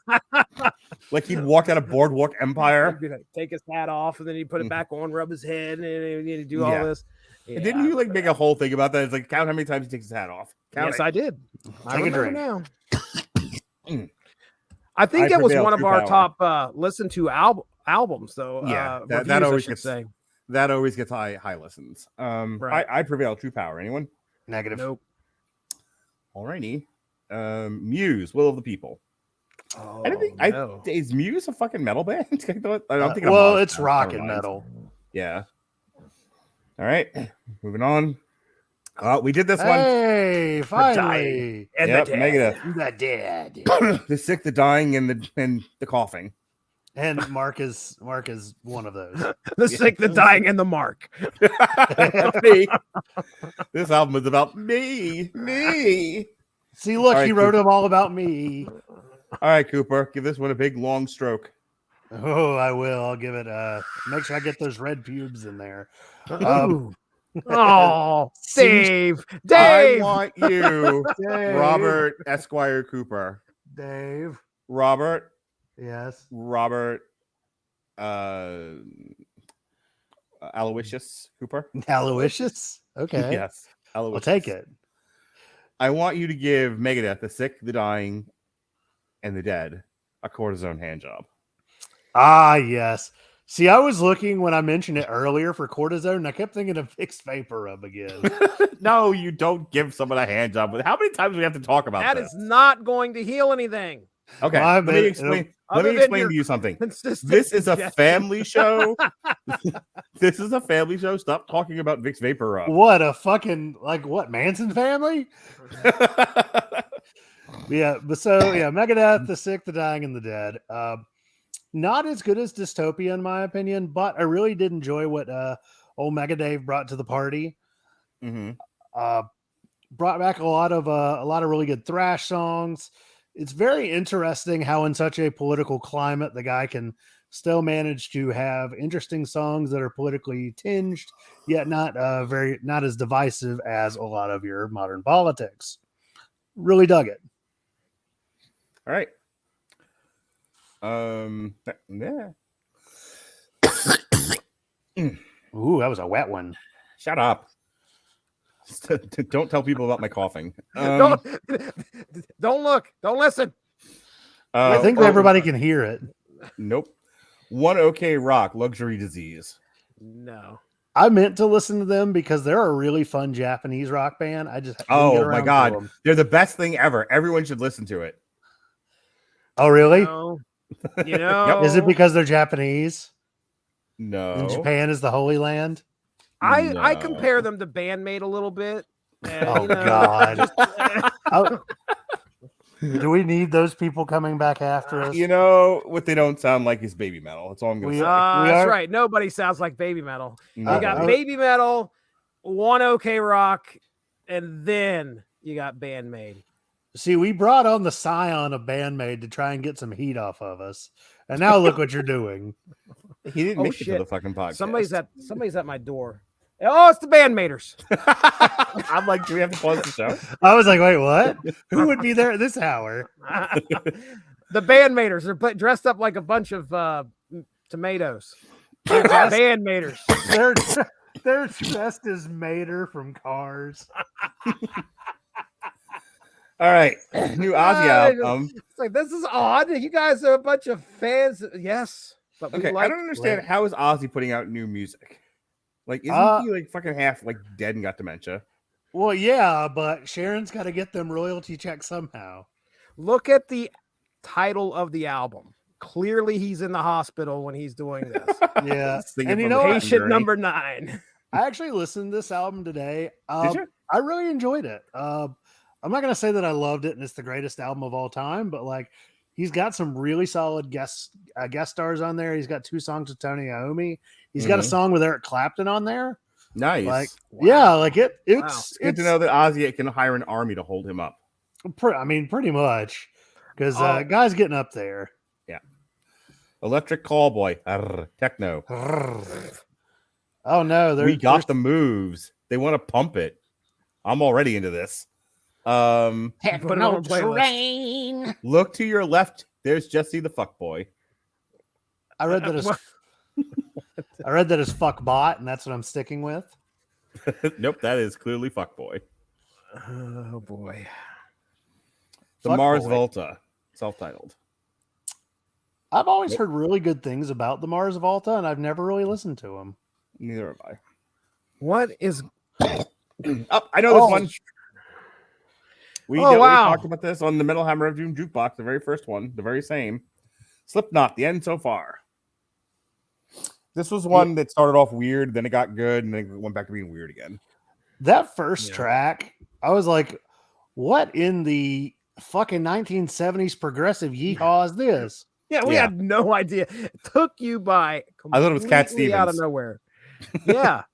Like he'd walk out of Boardwalk Empire. He'd take his hat off and then he'd put it back on, rub his head, and he'd do all this. Yeah. And didn't you like make a whole thing about that? It's like count how many times he takes his hat off. Yes, I did. Take a drink. Now. I think it was one of our top listened to albums, though. Yeah, that always gets that always gets high listens. Right. I prevail. True Power. Anyone? Negative. Nope. Alrighty. Muse, Will of the People. Oh, Is Muse a fucking metal band? I don't think. It's rock and metal. Yeah. All right. Moving on. We did this one. Hey, finally. And Megadeth. The dead. The sick, the dying, and the coughing. And Mark is one of those. The sick, the dying, and the Mark. Me. This album is about me. See, look, right, he wrote them all about me. All right, Cooper, give this one a big long stroke. Oh, I will. I'll give it make sure I get those red pubes in there. Oh, Dave. I want you, Robert Esquire Cooper. Dave. Robert. Yes. Robert Aloysius Cooper. Aloysius? Okay. Yes. Aloysius. I'll take it. I want you to give Megadeth, the sick, the dying, and the dead a cortisone hand job. Ah, yes. See, I was looking when I mentioned it earlier for cortisone, and I kept thinking of Vicks Vapor Rub again. No, you don't give someone a hand job. How many times do we have to talk about that? That is not going to heal anything. Okay, well, let me explain to you something. This is a family show. This is a family show. Stop talking about Vicks Vapor Rub. What a fucking Manson family? Megadeth, the sick, the dying, and the dead. Not as good as Dystopia in my opinion, but I really did enjoy what old Megadeth brought to the party. Mm-hmm. Brought back a lot of really good thrash songs. It's very interesting how in such a political climate the guy can still manage to have interesting songs that are politically tinged, yet not as divisive as a lot of your modern politics. Really dug it. All right. Yeah. Ooh, that was a wet one. Shut up. Don't tell people about my coughing. Don't look. Don't listen. I think everybody can hear it. Nope. One OK Rock, Luxury Disease. No. I meant to listen to them because they're a really fun Japanese rock band. I just my God, they're the best thing ever. Everyone should listen to it. Oh, really? You know, Is it because they're Japanese? No. And Japan is the Holy Land? I compare them to Bandmate a little bit. And, God. Do we need those people coming back after us? You know what they don't sound like is Baby Metal. That's all I'm going to say. That's right. Nobody sounds like Baby Metal. No. You got Baby Metal, One OK Rock, and then you got Bandmate. See, we brought on the scion of Bandmate to try and get some heat off of us. And now look what you're doing. He didn't make it to the fucking podcast. Somebody's at my door. Oh, it's the Bandmaters. I'm like, do we have to pause the show? I was like, wait, what? Who would be there at this hour? The Bandmaters. They're dressed up like a bunch of tomatoes. Bandmaters. They're dressed as Mater from Cars. All right. New Ozzy album. It's like, this is odd. You guys are a bunch of fans. Yes. But okay, I don't understand. How is Ozzy putting out new music? Like, isn't he like fucking half like dead and got dementia? Well, yeah, but Sharon's got to get them royalty checks somehow. Look at the title of the album. Clearly, he's in the hospital when he's doing this. Yeah, and you know, patient number 9. I actually listened to this album today. Did you? I really enjoyed it. I'm not gonna say that I loved it and it's the greatest album of all time, but like, he's got some really solid guest stars on there. He's got 2 songs with Tony Iommi. He's got a song with Eric Clapton on there. Nice. Like, yeah, like it's good to know that Ozzy can hire an army to hold him up. Pretty much, because guy's getting up there. Yeah. Electric Callboy, techno. Oh no, we got the moves. They want to pump it. I'm already into this. Techno train. Look to your left. There's Jesse the fuckboy. I read that as fuck bot, and that's what I'm sticking with. Nope, that is clearly fuckboy. Oh boy. The Mars Volta, self-titled. I've always heard really good things about the Mars Volta, and I've never really listened to them. Neither have I. What is? I know this one. We talked about this on the Metal Hammer of Doom Jukebox, the very first one, the very same. Slipknot, The End So Far. This was one that started off weird, then it got good, and then it went back to being weird again. That first track, I was like, what in the fucking 1970s progressive yeehaw is this? Yeah, we had no idea. It took you by I thought it was Cat Stevens out of nowhere. Yeah.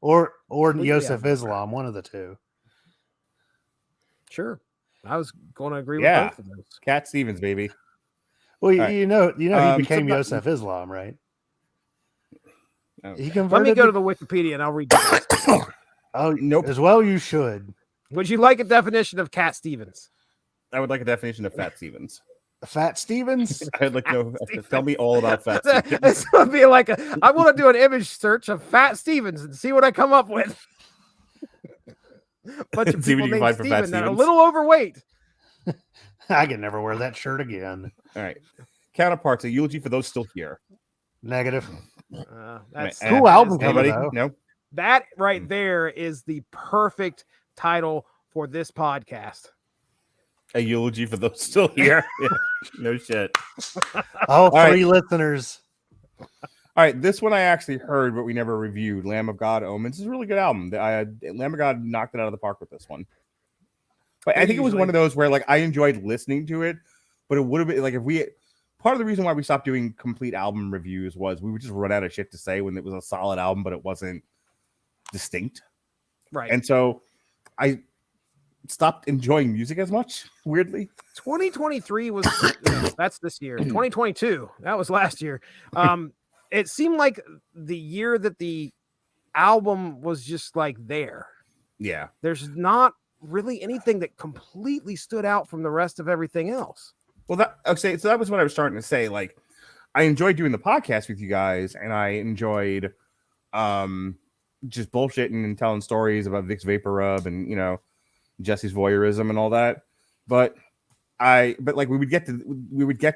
or Yosef Islam, one of the two. Sure. I was going to agree with both of those. Cat Stevens, baby. Well, you know, he became Yosef Islam, right? Okay. He converted. Let me go to the Wikipedia and I'll read this. Oh, nope. As well, you should. Would you like a definition of Cat Stevens? I would like a definition of Fat Stevens. Fat Stevens? I'd like to know. Tell me all about Fat Stevens. This would be like I want to do an image search of Fat Stevens and see what I come up with. Bunch of people named Steven that are a little overweight. I can never wear that shirt again. All right. Counterparts, a eulogy for those still here. Negative. That's cool album cover, though. No. That right there is the perfect title for this podcast. A eulogy for those still here. No shit. All three listeners. All right, this one I actually heard, but we never reviewed. Lamb of God, Omens is a really good album. Lamb of God knocked it out of the park with this one. But I think it was one of those where like I enjoyed listening to it, but it would have been like if we. Part of the reason why we stopped doing complete album reviews was we would just run out of shit to say when it was a solid album, but it wasn't distinct. Right. And so stopped enjoying music as much. Weirdly, 2023 was no, that's this year. 2022, that was last year. It seemed like the year that the album was just like there. Yeah. There's not really anything that completely stood out from the rest of everything else. Well, that was what I was starting to say. Like, I enjoyed doing the podcast with you guys, and I enjoyed just bullshitting and telling stories about Vic's Vapor Rub and, you know, Jesse's voyeurism and all that. But like we would get to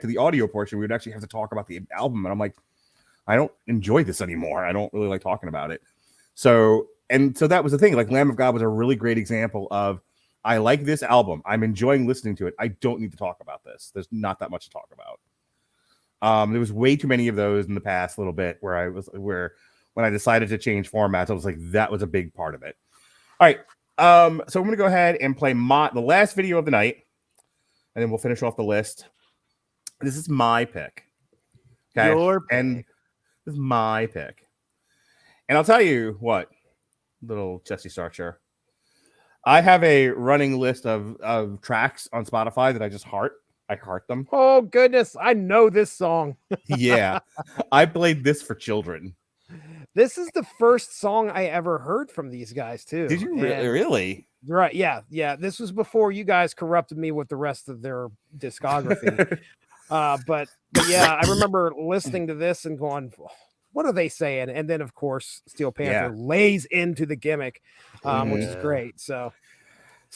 the audio portion, we would actually have to talk about the album, and I'm like, I don't enjoy this anymore. I don't really like talking about it. So that was the thing. Like, Lamb of God was a really great example of, I like this album. I'm enjoying listening to it. I don't need to talk about this. There's not that much to talk about. There was way too many of those in the past little bit where when I decided to change formats, I was like, that was a big part of it. All right. So I'm going to go ahead and play the last video of the night, and then we'll finish off the list. This is my pick. Okay. Your pick. And this is my pick. And I'll tell you what, little Jesse Starcher, I have a running list of tracks on Spotify that I just heart. I heart them. Oh, goodness. I know this song. Yeah. I played this for children. This is the first song I ever heard from these guys, too. Did you really? Right. Yeah. Yeah. This was before you guys corrupted me with the rest of their discography. But yeah, I remember listening to this and going, what are they saying? And then, of course, Steel Panther lays into the gimmick, which is great. So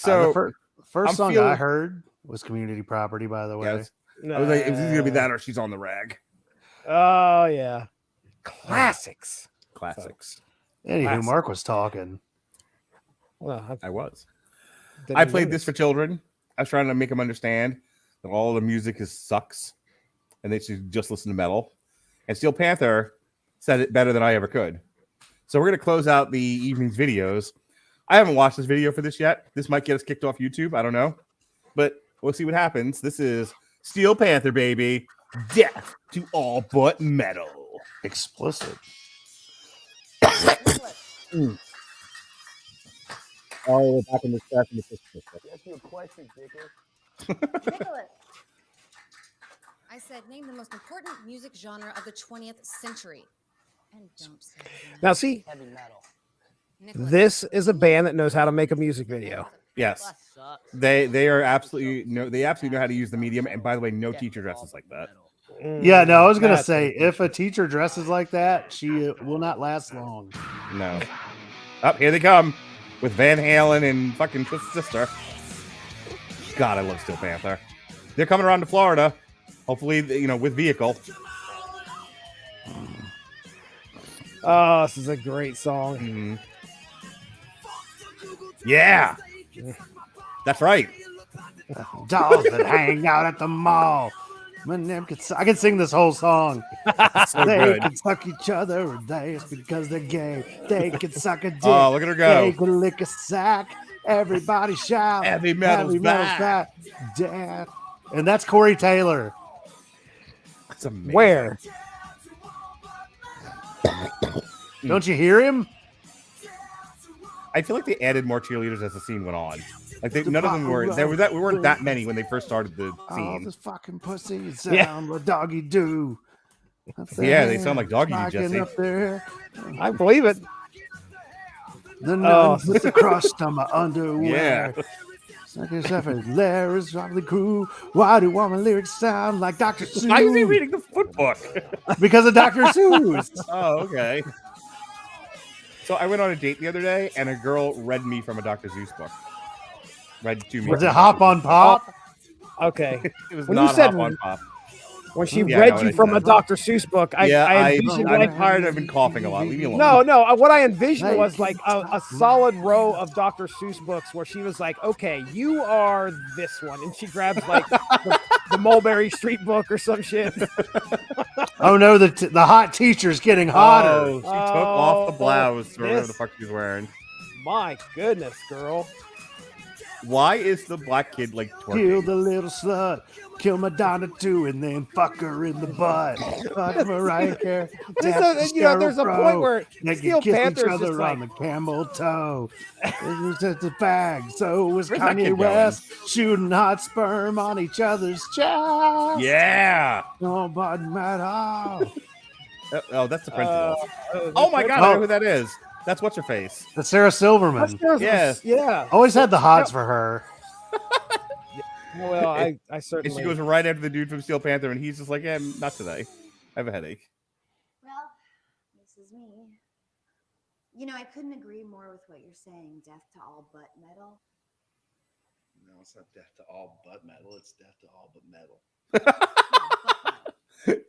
the first song I heard was Community Property, by the way. Yes. I was like, is this gonna be that or She's on the Rag? Oh yeah, classics. Anywho, Mark was talking. Well, I was. I played this for children. I was trying to make them understand that all the music sucks, and they should just listen to metal. And Steel Panther said it better than I ever could. So we're going to close out the evening's videos. I haven't watched this video for this yet. This might get us kicked off YouTube. I don't know. But we'll see what happens. This is Steel Panther, baby. Death to all but metal. Explicit. Oh, we're back in this class. Ask you a question, Nicholas. I said, name the most important music genre of the 20th century. And don't say Now, see, Heavy metal. Nicholas. this is a band that knows how to make a music video. Yes. They are absolutely know how to use the medium. And by the way, no teacher dresses like that. Yeah, no, I was gonna say, if a teacher dresses like that, she will not last long. No. Up here they come with Van Halen and fucking Twisted Sister. God, I love Steel Panther. They're coming around to Florida. Hopefully, with vehicle. Oh, this is a great song. Mm-hmm. Yeah. That's right. Dolls that hang out at the mall. I can sing this whole song. So they good. can suck each other or they because they're gay. They can suck a dick. Oh, look at her go. They can lick a sack. Everybody shout. Heavy metal's back. Death. And that's Corey Taylor. That's amazing. Where? Don't you hear him? I feel like they added more cheerleaders as the scene went on. Like none of them were. We weren't that many when they first started the Oh, scene. this fucking pussy sound like doggy do. Yeah, they sound like doggy do, Jesse. Up there. I believe it. The nuns with the crust on my underwear. Yeah. Suck yourself a Larry's Robbie Crew. Why do all my lyrics sound like Dr. Seuss? Why is he reading the foot book? Because of Dr. Seuss. Oh, okay. So I went on a date the other day, and a girl read me from a Dr. Seuss book. Read to me. Was it Hop on Pop? Okay. It was When not you said Hop on Pop. when she Yeah, read no, you I from a said. Dr. Seuss book, I envisioned I'm like tired of been coughing a lot. Leave me alone. no. What I envisioned was like a solid row of Dr. Seuss books where she was like, "Okay, you are this one," and she grabs like the Mulberry Street book or some shit. Oh no, the hot teacher's getting hotter. Oh, she took off the blouse or whatever the fuck she's wearing. My goodness, girl. Why is the black kid like Kill twerking? the little slut. Kill Madonna too, and then fuck her in the butt. Fuck Mariah Carey. There's a point where they Steel can kiss Panther's each just other like, on the camel toe. It was just a fag. So was Where's that Kanye kid West shooting hot sperm on each other's chest. Yeah. Oh, but metal. Oh, that's the principal. Oh my God, I know who that is. That's what's her face. That's Sarah Silverman. Yeah. Always had the hots for her. Well, I And certainly. she goes right after the dude from Steel Panther, and he's just like, "Yeah, not today. I have a headache." Well, this is me. You know, I couldn't agree more with what you're saying. Death to all but metal. No, it's not death to all but metal. It's death to all but metal.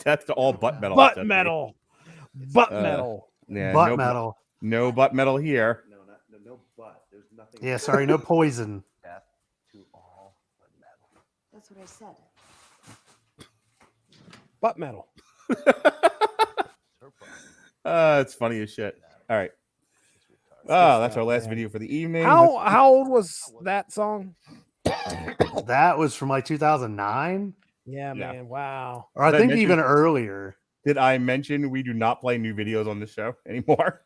Death to all butt metal. Butt metal. Butt metal. Yeah, Butt metal. No butt metal here. No butt. There's nothing. Yeah, sorry, no poison. Death to all but metal. That's what I said. Butt metal. It's funny as shit. All right. Oh, that's our last video for the evening. How old was that song? That was from like 2009. Yeah, man. Wow. Or I Did I think mention- even earlier. Did I mention we do not play new videos on this show anymore?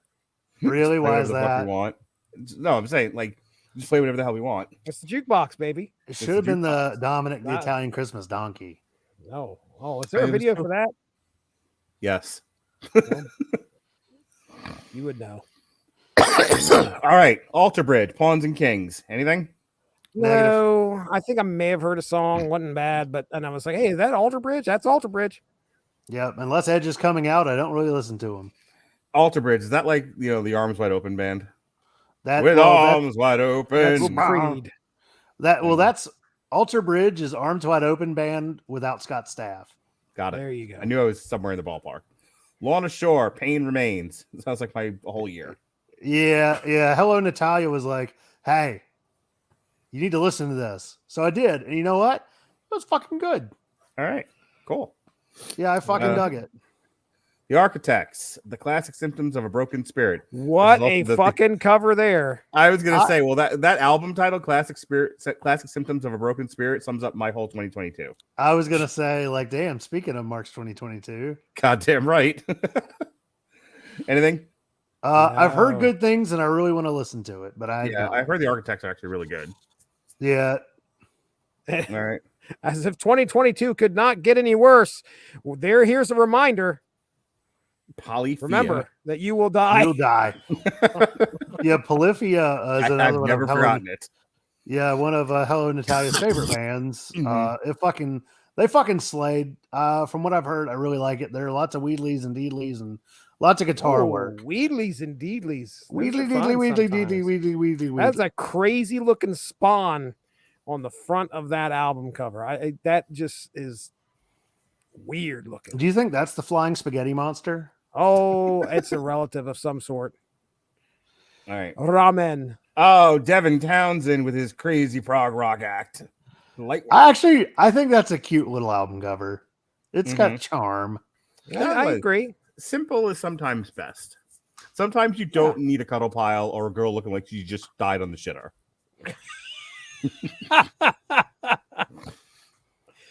Really? Why Whatever is the fuck that? we want. No, I'm saying like just play whatever the hell we want. It's the jukebox, baby. It should have been the Dominic the Wow. Italian Christmas donkey. No. Oh, is there a video for that? Yes. You would know. All right. Alter Bridge, Pawns and Kings. Anything? No, I think I may have heard a song, wasn't bad, but and I was like, hey, is that Alter Bridge? That's Alter Bridge. Yep. Unless Edge is coming out, I don't really listen to him. Alter Bridge, is that like the Arms Wide Open band? That With arms wide That's open. Creed. That's Alter Bridge is Arms Wide Open band without Scott Staff. Got it. There you go. I knew I was somewhere in the ballpark. Lorna Shore, Pain Remains. It sounds like my whole year. Yeah. Hello Natalia was like, hey, you need to listen to this. So I did. And you know what? It was fucking good. All right. Cool. Yeah, I fucking dug it. The Architects, The Classic Symptoms of a Broken Spirit. What a fucking cover there. I was gonna say, well, that album title, Classic Symptoms of a Broken Spirit, sums up my whole 2022. I was gonna say, like, damn, speaking of March 2022. Goddamn right. Anything? I've heard good things and I really want to listen to it, but I heard the Architects are actually really good. Yeah. All right. As if 2022 could not get any worse. Well, here's a reminder. Polyphia. Remember that you will die. You'll die. Yeah, Polyphia is another I've one. never forgotten it. Yeah, one of Hello Natalia's favorite bands. They fucking slayed. From what I've heard, I really like it. There are lots of Wheatleys and Deedleys and lots of guitar work. Wheedleys and Deedleys. Wheedly. That's a crazy looking spawn on the front of that album cover. That just is weird looking. Do you think that's the flying spaghetti monster? Oh, it's a relative of some sort. All right. Ramen. Oh, Devin Townsend with his crazy prog rock act. I think that's a cute little album cover. It's got charm. I agree. Simple is sometimes best. Sometimes you don't need a cuddle pile or a girl looking like she just died on the shitter.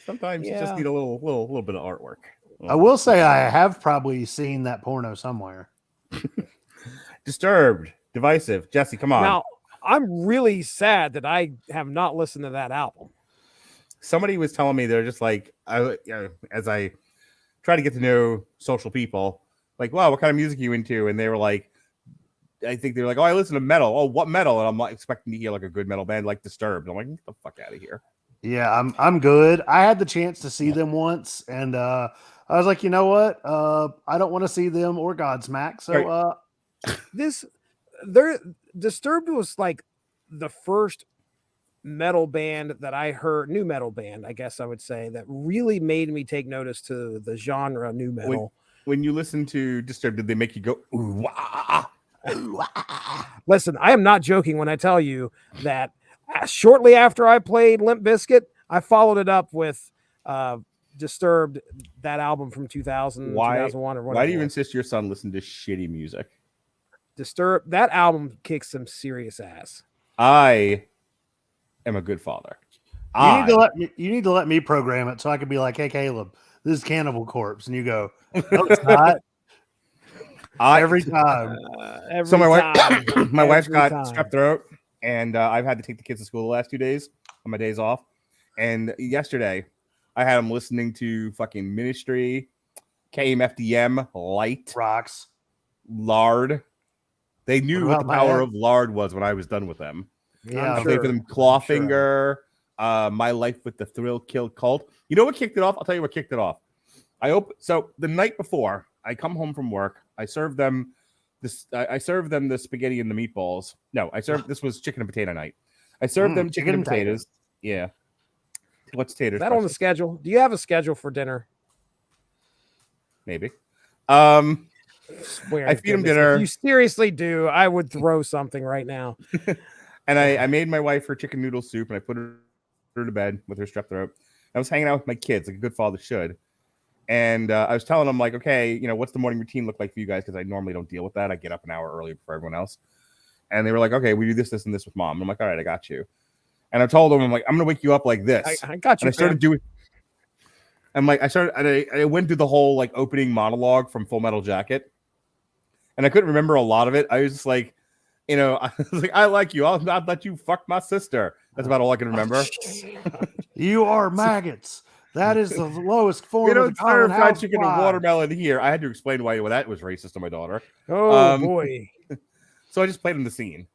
Sometimes you just need a little bit of artwork. I will say I have probably seen that porno somewhere. Disturbed, Divisive. Jesse, come on. Now, I'm really sad that I have not listened to that album. Somebody was telling me they're just like, as I try to get to know social people, like, wow, what kind of music are you into? And they were like, I think they were like, oh, I listen to metal. Oh, what metal? And I'm like expecting to hear like a good metal band like Disturbed. I'm like, get the fuck out of here. Yeah, I'm good. I had the chance to see them once, and I was like, you know what? I don't want to see them or Godsmack. So Disturbed was like the first metal band that I heard, new metal band, I guess I would say, that really made me take notice to the genre new metal. When you listen to Disturbed, did they make you go, ooh, wah? Listen, I am not joking when I tell you that shortly after I played Limp Bizkit, I followed it up with Disturbed, that album from 2000, 2001 or whatever. Why do you insist your son listen to shitty music? Disturbed, that album kicks some serious ass. I am a good father. You need to let me program it so I could be like, hey Caleb, this is Cannibal Corpse, and you go, no, it's not. Every time. So my wife's got strep throat, and I've had to take the kids to school the last 2 days on my days off. And yesterday, I had them listening to fucking Ministry, KMFDM, Light, Rocks, Lard. They knew what the power of Lard was when I was done with them. Yeah, I played for them Clawfinger, My Life with the Thrill Kill Cult. You know what kicked it off? I'll tell you what kicked it off. So the night before, I come home from work. I served them this. I served them the spaghetti and the meatballs. No, this was chicken and potato night. I served them chicken and potatoes. Yeah. What's taters? Is that on the schedule? Do you have a schedule for dinner? Maybe. I feed them dinner. If you seriously do, I would throw something right now. And I made my wife her chicken noodle soup, and I put her to bed with her strep throat. I was hanging out with my kids like a good father should. And I was telling them, like, okay, what's the morning routine look like for you guys? Because I normally don't deal with that. I get up an hour early before everyone else. And they were like, okay, we do this, this, and this with mom. And I'm like, all right, I got you. And I told them, I'm like, I'm going to wake you up like this. I got you. And I started doing. I'm like, I went through the whole like opening monologue from Full Metal Jacket. And I couldn't remember a lot of it. I was just like, I was like, I like you. I'll not let you fuck my sister. That's about all I can remember. You are maggots. That is the lowest form of the common fried chicken and watermelon here. I had to explain why that was racist to my daughter. Oh boy! So I just played them the scene.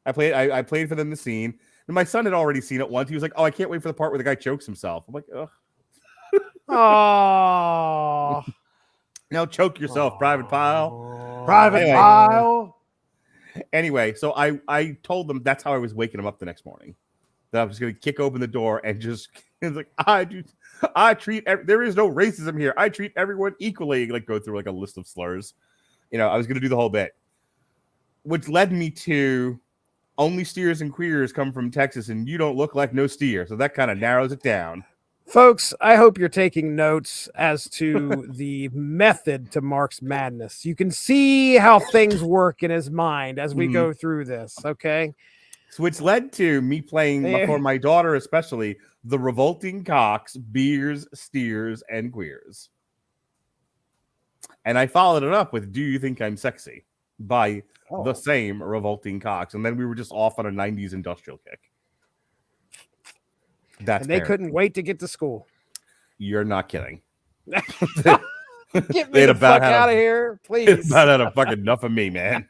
I played for them the scene. And my son had already seen it once. He was like, "Oh, I can't wait for the part where the guy chokes himself." I'm like, "Ugh." Oh. Now choke yourself, Private Pile. Pile. Anyway, so I told them that's how I was waking them up the next morning. That I was going to kick open the door and just it's like I treat there is no racism here. I treat everyone equally. Like go through like a list of slurs. I was going to do the whole bit, which led me to only steers and queers come from Texas, and you don't look like no steer. So that kind of narrows it down. Folks, I hope you're taking notes as to the method to Mark's madness. You can see how things work in his mind as we go through this, okay? So which led to me playing, for my daughter especially, the Revolting Cocks, Beers, Steers, and Queers. And I followed it up with Do You Think I'm Sexy? By the same Revolting Cocks. And then we were just off on a 90s industrial kick. And they couldn't wait to get to school. You're not kidding. Get me the fuck out of here, please. About had a fucking enough of me, man.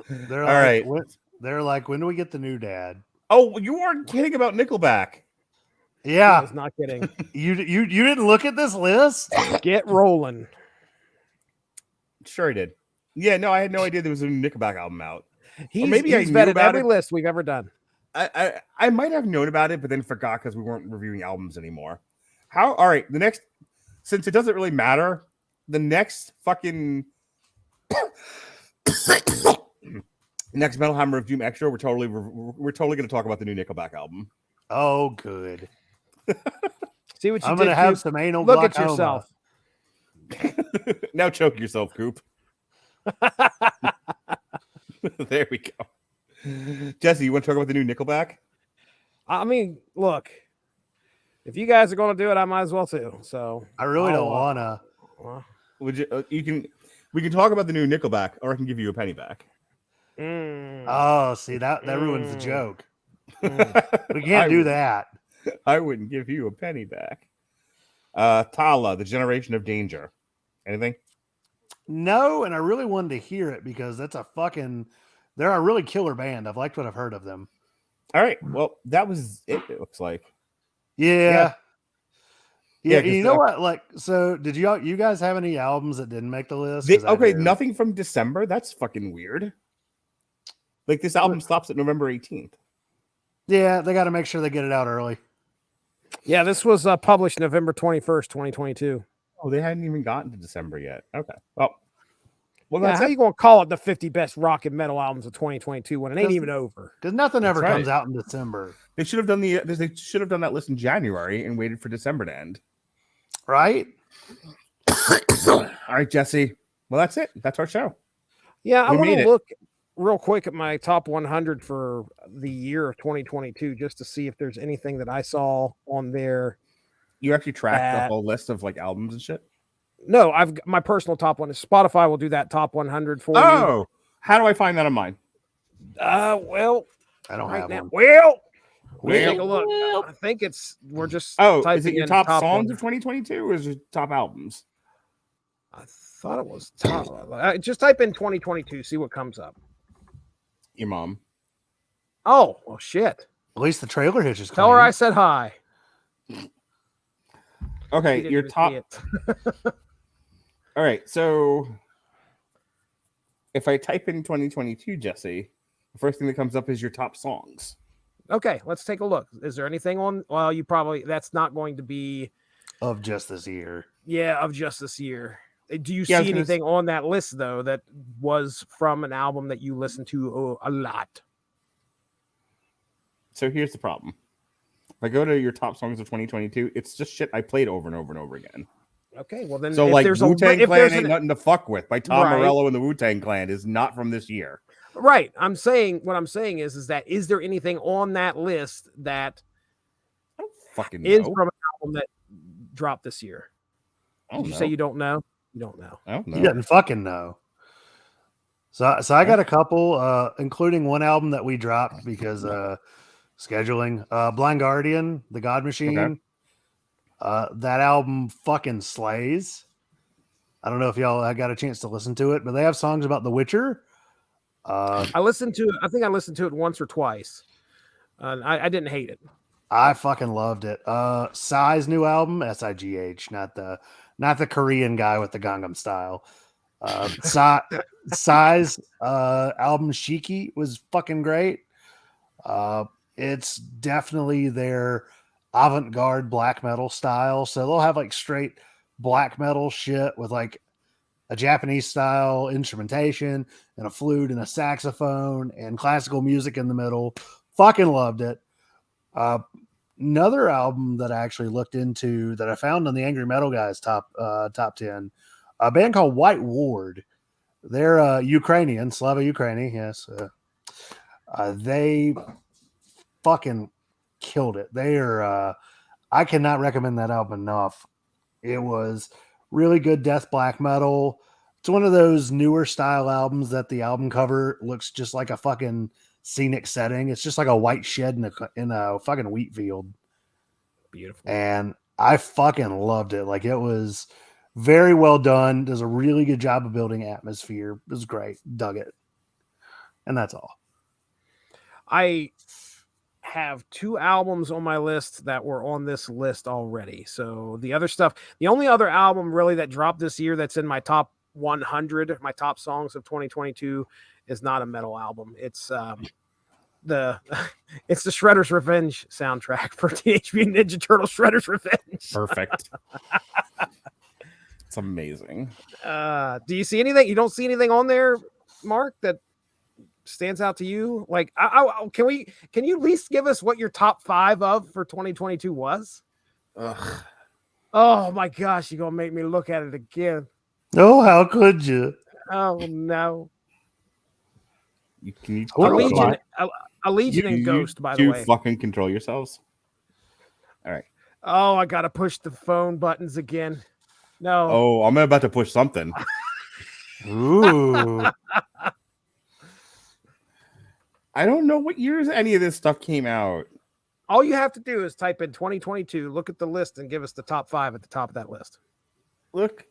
They're like, all right. They're like, when do we get the new dad? Oh, you weren't kidding about Nickelback. Yeah, I was not kidding. You didn't look at this list? Get rolling. Sure, I did. Yeah, no, I had no idea there was a new Nickelback album out. He's vetted every list we've ever done. I might have known about it, but then forgot because we weren't reviewing albums anymore. All right, the next, since it doesn't really matter, the next fucking next Metal Hammer of Doom Extra, we're totally going to talk about the new Nickelback album. Oh, good. See what you I'm did, going to have Coop? some anal Look at yourself. Now choke yourself, Coop. There we go. Jesse, you want to talk about the new Nickelback? I mean, look, if you guys are going to do it, I might as well too. So I really don't want to. Would you? We can talk about the new Nickelback, or I can give you a penny back. Oh, see that ruins the joke. We can't do that. I wouldn't give you a penny back. Tala, the Generation of Danger. Anything? No, and I really wanted to hear it because they're a really killer band. I've liked what I've heard of them. All right. Well, that was it looks like. Yeah. You know what? Like, so did you guys have any albums that didn't make the list? Nothing from December. That's fucking weird. Like this album stops at November 18th. Yeah, they got to make sure they get it out early. Yeah, this was published November 21st, 2022. Oh, they hadn't even gotten to December yet. Okay. Well, how are you going to call it the 50 best rock and metal albums of 2022 when it ain't even over? Because nothing ever comes out in December. They should have done that list in January and waited for December to end. Right? All right, Jesse. Well, that's it. That's our show. Yeah, I want to look. real quick at my top 100 for the year of 2022 just to see if there's anything that I saw on there. You actually track the whole list of like albums and shit? No, I've got my personal top one. Spotify will do that top 100 for you. Oh, how do I find that on mine? Well, I don't have one. Well, take a look. I think we're just is it your top songs 100. of 2022 or is it top albums? I thought it was top. Just type in 2022, see what comes up. Your mom. Oh, well, shit. At least the trailer hitch is Tell her I said hi. Okay, your top. All right, so if I type in 2022, Jesse, the first thing that comes up is your top songs. Okay, let's take a look. Is there anything on? Well, that's not going to be of just this year. Yeah, of just this year. Do you see anything on that list though that was from an album that you listened to a lot? So here's the problem. If I go to your top songs of 2022, it's just shit I played over and over and over again. Okay, well then, so like Wu-Tang Clan ain't nothing to fuck with. By Tom Morello and the Wu-Tang Clan is not from this year. Right. What I'm saying is that is there anything on that list that I don't fucking is know. from an album that dropped this year? Did you say you don't know? You don't know. I don't know. You didn't fucking know. So I got a couple, including one album that we dropped because scheduling. Blind Guardian, The God Machine. Okay. That album fucking slays. I don't know if y'all got a chance to listen to it, but they have songs about The Witcher. I listened to it. I think I listened to it once or twice. I didn't hate it. I fucking loved it. Psy's new album, SIGH, not the Korean guy with the Gangnam Style. Psy's album Shiki was fucking great. It's definitely their avant-garde black metal style. So they'll have like straight black metal shit with like a Japanese style instrumentation and a flute and a saxophone and classical music in the middle. Fucking loved it. Another album that I actually looked into that I found on the Angry Metal Guys top 10, a band called White Ward. They're Ukrainian, Slava Ukraini. Yes. They fucking killed it. They are, I cannot recommend that album enough. It was really good death black metal. It's one of those newer style albums that the album cover looks just like a fucking scenic setting. It's just like a white shed in a fucking wheat field. Beautiful. And I fucking loved it. Like, it was very well done. Does a really good job of building atmosphere. It was great. Dug it. And that's all. I have 2 albums on my list that were on this list already. So the other stuff, the only other album really that dropped this year that's in my top 100, my top songs of 2022 is not a metal album. It's the Shredder's Revenge soundtrack for Teenage Mutant Ninja Turtles Shredder's Revenge. Perfect. It's amazing. Do you see anything? You don't see anything on there, Mark, that stands out to you? Like, can you at least give us what your top 5 of for 2022 was? Ugh. Oh my gosh, you're gonna make me look at it again. Oh, how could you? Oh no. Allegiant and Ghost, by the way. You fucking control yourselves. All right. Oh, I gotta push the phone buttons again. No. Oh, I'm about to push something. Ooh. I don't know what years any of this stuff came out. All you have to do is type in 2022, look at the list, and give us the top 5 at the top of that list. Look,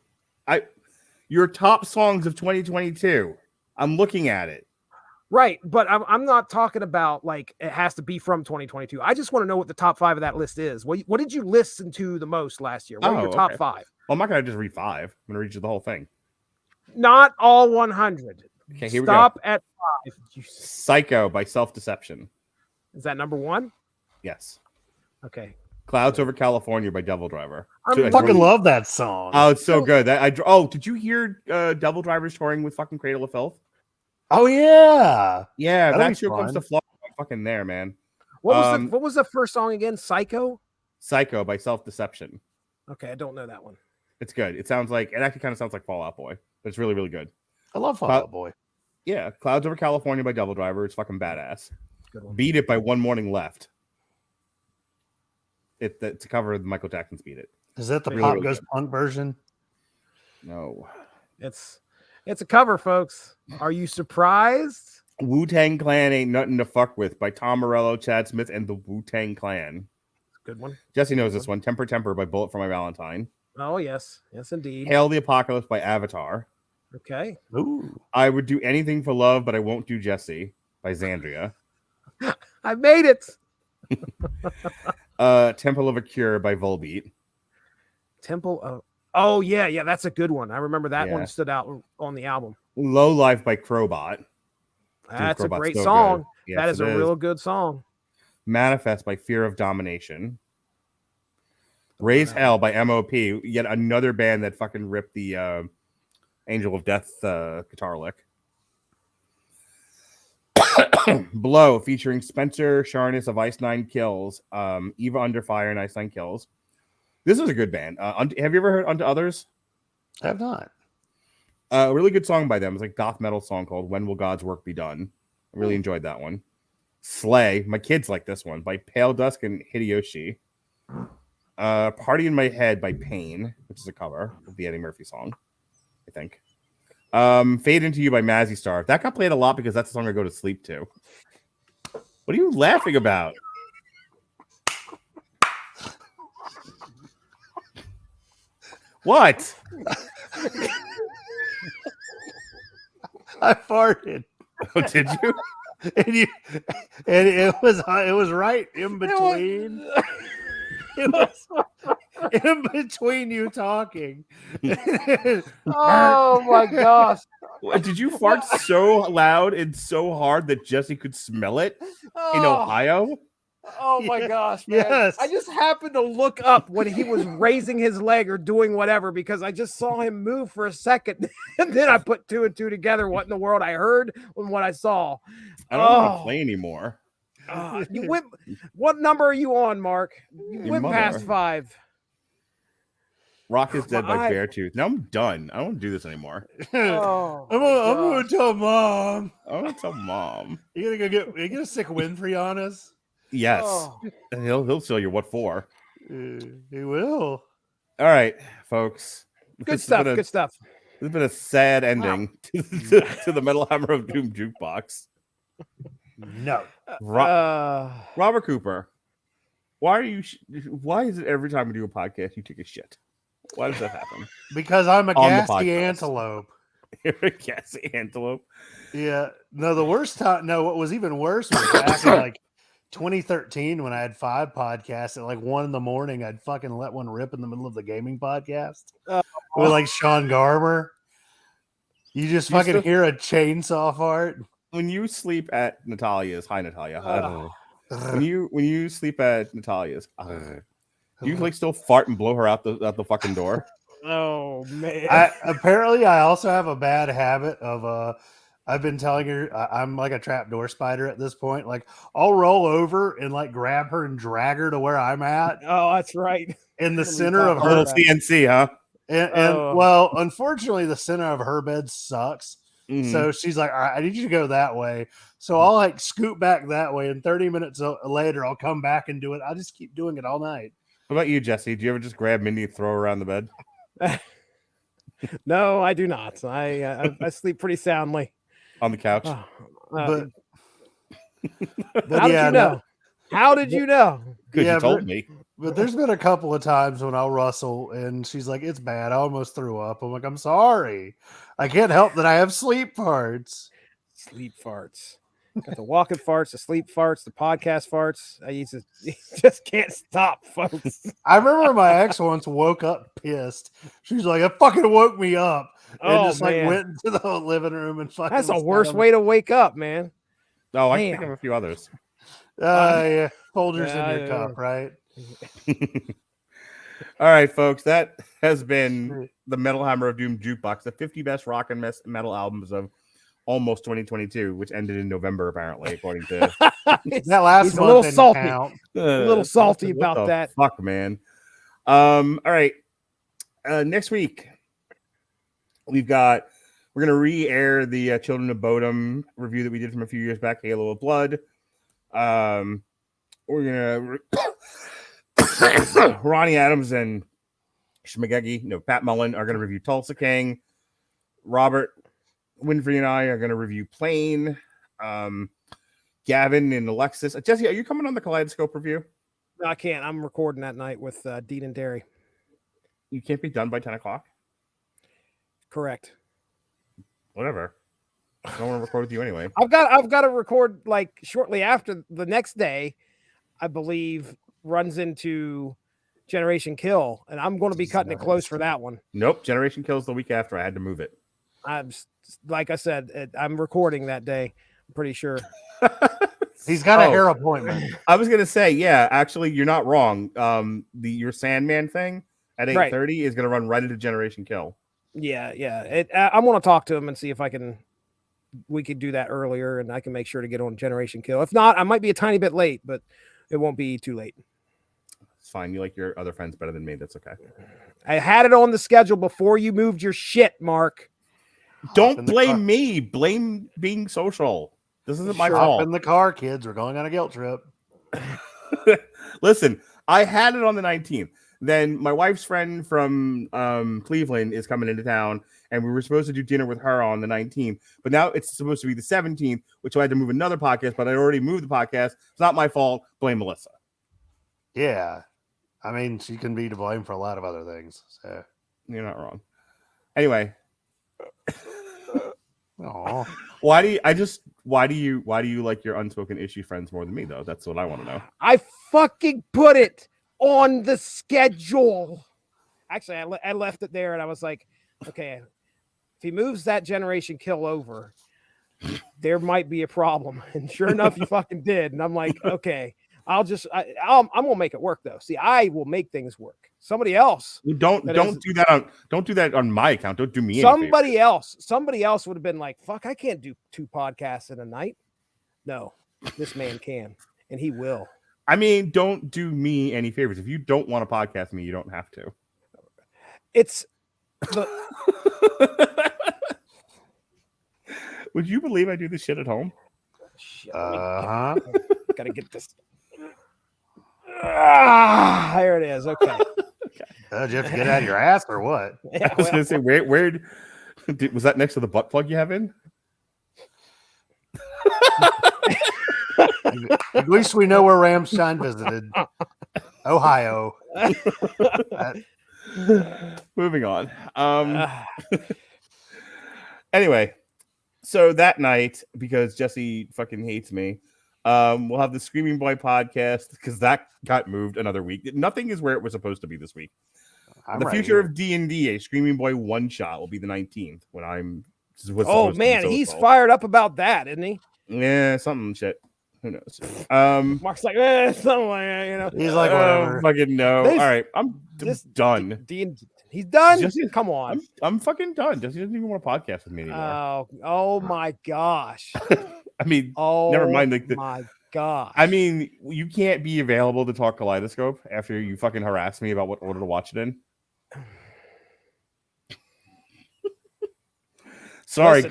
your top songs of 2022. I'm looking at it. Right, but I'm not talking about like it has to be from 2022. I just want to know what the top 5 of that list is. What did you listen to the most last year? What are your top 5? Well, I'm not going to just read 5. I'm going to read you the whole thing. Not all 100. Okay, here we go. Stop at 5. Psycho by Self Deception. Is that number 1? Yes. Okay. Clouds Over California by Devil Driver. I fucking love that song. Oh, it's so good. Did you hear Devil Driver's touring with fucking Cradle of Filth? Oh yeah. Yeah, that show comes to Florida. I'm fucking there, man. What was the first song again? Psycho by Self Deception. Okay, I don't know that one. It's good. It actually kind of sounds like Fall Out Boy. But it's really, really good. I love Fall Out Boy. Yeah, Clouds Over California by Double Driver. It's fucking badass. Good one. Beat It by One Morning Left. It's a cover of Michael Jackson's Beat It. Is that the Really, Pop really Goes good. Punk version? No. It's a cover, folks. Are you surprised? Wu-Tang Clan Ain't Nothing to Fuck With by Tom Morello, Chad Smith, and the Wu-Tang Clan. Good one. Jesse knows this one. Temper Temper by Bullet for My Valentine. Oh, yes. Yes, indeed. Hail the Apocalypse by Avatar. Okay. Ooh. I Would Do Anything for Love, But I Won't Do Jesse by Xandria. I made it. Temple of a Cure by Volbeat. Temple of... Oh, yeah. That's a good one. I remember that Yeah. one stood out on the album. Low Life by Crowbot. That's a Crowbot's great so song. good. Yes, That is it a real good song. Manifest by Fear of Domination. Raise Hell by MOP. Yet another band that fucking ripped the Angel of Death guitar lick. Blow featuring Spencer Sharness of Ice Nine Kills. Eva Under Fire and Ice Nine Kills. This is a good band. Have you ever heard Unto Others? I have not. A really good song by them. It's like a goth metal song called When Will God's Work Be Done. I really enjoyed that one. Slay. My kids like this one by Pale Dusk and Hideyoshi. Party in My Head by Pain, which is a cover of the Eddie Murphy song, I think. Fade Into You by Mazzy Star. That got played a lot because that's the song I go to sleep to. What are you laughing about? What? I farted. Oh, did you? And it was right in between. It was in between you talking. Oh, my gosh. Did you fart so loud and so hard that Jesse could smell it in Ohio? Oh my gosh, man. Yes. I just happened to look up when he was raising his leg or doing whatever because I just saw him move for a second. And then I put two and two together. What in the world I heard and what I saw. I don't want to play anymore. You went. What number are you on, Mark? You Your went mother. past 5. Rock is Dead by Five. Beartooth. Now I'm done. I don't want to do this anymore. Oh, I'm gonna tell Mom. I want to tell Mom. You gonna get a sick Winfrey on us? Yes. Oh. And he'll tell you what for. He will. All right, folks. Good stuff. Good stuff. This has been a sad ending to the Metal Hammer of Doom Jukebox. No. Robert Cooper, why is it every time we do a podcast you take a shit? Why does that happen? Because I'm a On the gassy podcast. antelope. You're a gassy antelope. Yeah. No, the worst time. No, what was even worse was back in like 2013 when I had 5 podcasts at like 1 a.m. I'd fucking let one rip in the middle of the gaming podcast with like Sean Garber. You just fucking hear a chainsaw fart. When you sleep at Natalia's, hi Natalia. When you sleep at Natalia's, do you like still fart and blow her out the fucking door? Oh man. Apparently I also have a bad habit of I've been telling her I'm like a trapdoor spider at this point. Like I'll roll over and like grab her and drag her to where I'm at. Oh, that's right. In the center of A her little CNC, huh? And well, unfortunately, the center of her bed sucks. Mm-hmm. So she's like, all right, I need you to go that way. So I'll like scoot back that way. And 30 minutes later, I'll come back and do it. I'll just keep doing it all night. What about you, Jesse? Do you ever just grab Mindy and throw her around the bed? No, I do not. I sleep pretty soundly. On the couch? But how did you know? How did you know? Because you told me. But there's been a couple of times when I'll rustle and she's like, it's bad. I almost threw up. I'm like, I'm sorry. I can't help that I have sleep farts. Sleep farts. Got the walking farts, the sleep farts, the podcast farts. You just can't stop, folks. I remember my ex once woke up pissed. She's like, it fucking woke me up. And just like went into the living room and fucking. That's the worst way to wake up, man. Oh, I can think of a few others. Yeah. Folgers in your cup, right? All right, folks. That has been the Metal Hammer of Doom Jukebox, the 50 best rock and metal albums of almost 2022, which ended in November, apparently, according to that last month. A little salty. Count. A little salty about that. Fuck, man. All right. Next week, we've got We're going to re-air the Children of Bodom review that we did from a few years back, Halo of Blood. We're going to... Ronnie Adams and Pat Mullen are going to review Tulsa King. Robert Winfrey and I are going to review Plane. Gavin and Alexis. Jesse, are you coming on the Kaleidoscope review? No, I can't. I'm recording that night with Dean and Derry. You can't be done by 10 o'clock? Correct. Whatever. I don't want to record with you anyway. I've got to record like shortly after the next day, I believe, runs into Generation Kill, and I'm going to be cutting it close for that one. Nope. Generation Kill's the week after. I had to move it. I'm like I said, I'm recording that day. I'm pretty sure. He's got a hair appointment. I was gonna say, yeah, actually, you're not wrong. Your Sandman thing at 8:30 is gonna run right into Generation Kill. Yeah. I'm gonna talk to him and see if we could do that earlier, and I can make sure to get on Generation Kill. If not, I might be a tiny bit late, but it won't be too late. It's fine. You like your other friends better than me. That's okay. I had it on the schedule before you moved your shit, Mark. Don't blame me. Blame being social. This isn't my fault. In the car, kids. We're going on a guilt trip. Listen, I had it on the 19th. Then my wife's friend from Cleveland is coming into town, and we were supposed to do dinner with her on the 19th. But now it's supposed to be the 17th, which I had to move another podcast, but I already moved the podcast. It's not my fault. Blame Melissa. Yeah. I mean, she can be to blame for a lot of other things. So you're not wrong. Anyway. Aww. Why do you like your unspoken issue friends more than me, though? That's what I want to know. I fucking put it on the schedule. Actually, I left it there, and I was like, okay, if he moves that Generation Kill over, there might be a problem. And sure enough, he fucking did. And I'm like, okay, I'm gonna make it work though. See, I will make things work. Somebody else. Don't do that on my account. Don't do me. Somebody else would have been like, fuck, I can't do 2 podcasts in a night. No, this man can, and he will. I mean, don't do me any favors. If you don't want to podcast with me, you don't have to. It's the Would you believe I do this shit at home? Uh-huh. Gotta get this. There it is. Okay. Did you have to get out of your ass or what? Yeah, I was gonna say, where was that next to the butt plug you have in? At least we know where Ramstein visited. Ohio. Moving on. Anyway, so that night, because Jesse fucking hates me, we'll have the Screaming Boy podcast because that got moved another week. Nothing is where it was supposed to be this week. The future of D&D, a Screaming Boy one shot, will be the 19th when I'm. Oh man, he's fired up about that, isn't he? Yeah, something shit. Who knows? Mark's like, something like that, you know. He's like, whatever. Fucking no. All right, I'm done. He's done. Come on. I'm fucking done. Jesse doesn't even want to podcast with me anymore. Oh my gosh. I mean, never mind. My gosh. I mean, you can't be available to talk Kaleidoscope after you fucking harass me about what order to watch it in. Sorry, Listen,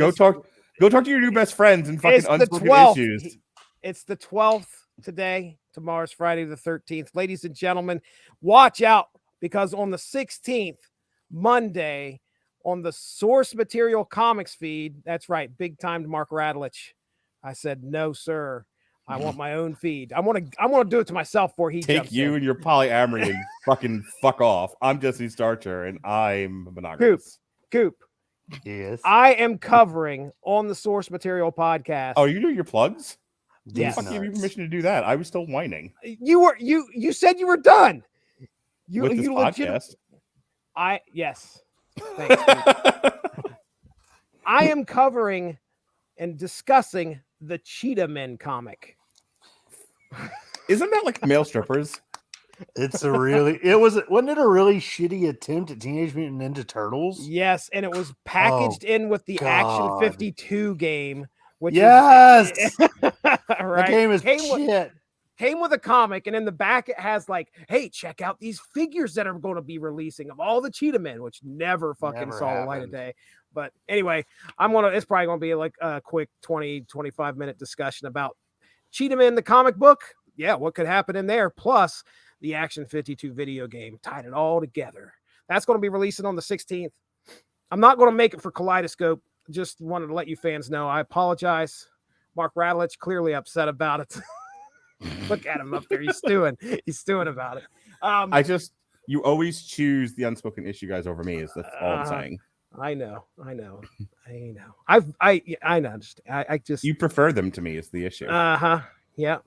go talk to your new best friends and fucking unspoken issues. It's the 12th today. Tomorrow's Friday the 13th. Ladies and gentlemen, watch out because on the 16th, Monday, on the Source Material Comics feed, that's right, big time Mark Radulich. I said, no, sir. I want my own feed. I want to do it to myself before he take you in. And your polyamory and fucking fuck off. I'm Jesse Starcher and I'm monogamous. Coop. Yes. I am covering on the Source Material podcast. Oh, you do your plugs? Yes. Who the fuck gave you permission to do that? I was still whining. You said you were done. With this podcast. Yes. Thanks. I am covering and discussing the Cheetah Men comic. Isn't that like male strippers? Wasn't it a really shitty attempt at Teenage Mutant Ninja Turtles? Yes, and it was packaged in with the Action 52 game, which yes, is, right? The game is shit. Came with a comic, and in the back it has like, hey, check out these figures that are going to be releasing of all the Cheetah Men, which never saw the light of day. But anyway, it's probably gonna be like a quick 20-25 minute discussion about Cheetah the comic book. Yeah, what could happen in there? Plus the Action 52 video game, tied it all together. That's going to be releasing on the 16th. I'm not going to make it for Kaleidoscope. Just wanted to let you fans know. I apologize. Mark Radulich clearly upset about it. Look at him up there. He's stewing. He's stewing about it. You always choose the unspoken issue guys over me. That's all I'm saying. I know. I just you prefer them to me is the issue. Yep.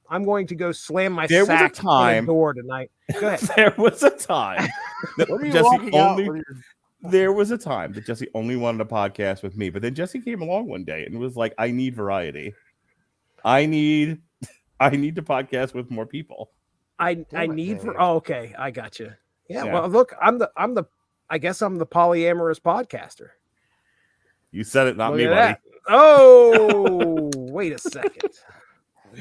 I'm going to go slam my sack on the door tonight. Go ahead. There was a time there was a time that Jesse only wanted a podcast with me, but then Jesse came along one day and was like, I need variety. I need to podcast with more people. Okay, I got you. Yeah, well, look, I guess I'm the polyamorous podcaster. You said it, not me, buddy. Oh, wait a second.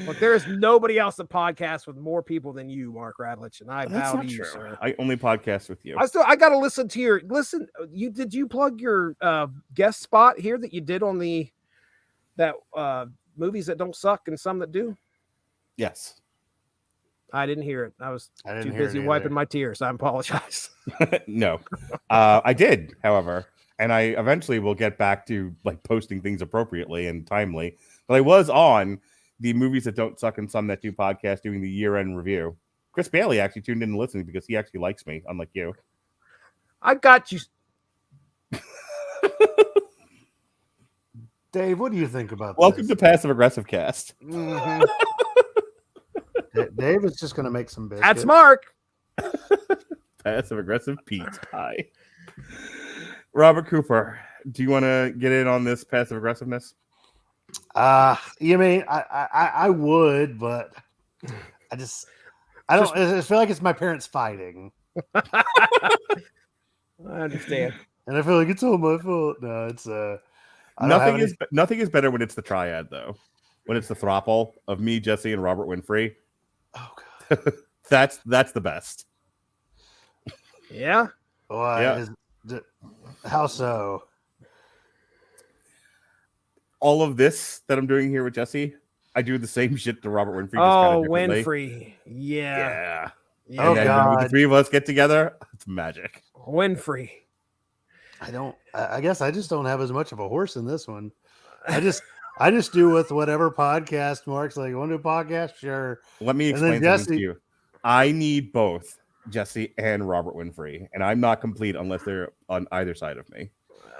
Look, there is nobody else that podcasts with more people than you, Mark Radulich, and I bow to you, sir. I only podcast with you. I got to listen to your Did you plug your guest spot here that you did on that movies that don't suck and some that do? Yes. I didn't hear it. I was too busy wiping my tears. I apologize. No, I did, however, and I eventually will get back to like posting things appropriately and timely. But I was on the Movies That Don't Suck and Some That Do podcast doing the year-end review. Chris Bailey actually tuned in and listened because he actually likes me, unlike you. I got you. Dave, what do you think about Welcome to Passive Aggressive Cast. Mm-hmm. Dave is just going to make some biscuits. That's Mark. Passive Aggressive Pete. Hi. Robert Cooper, do you want to get in on this passive aggressiveness? You mean I would, but I feel like it's my parents fighting. I understand. And I feel like it's all my fault. No, it's nothing is better when it's the triad though. When it's the throuple of me, Jesse, and Robert Winfrey. Oh god. that's the best. Yeah. Well, yeah. How so? All of this that I'm doing here with Jesse, I do the same shit to Robert Winfrey. Winfrey. Yeah. Oh, God. When the three of us get together, it's magic. Winfrey. I guess I just don't have as much of a horse in this one. I just do with whatever podcast Mark's like, want to do a podcast? Sure. Let me explain something to you. I need both Jesse and Robert Winfrey, and I'm not complete unless they're on either side of me.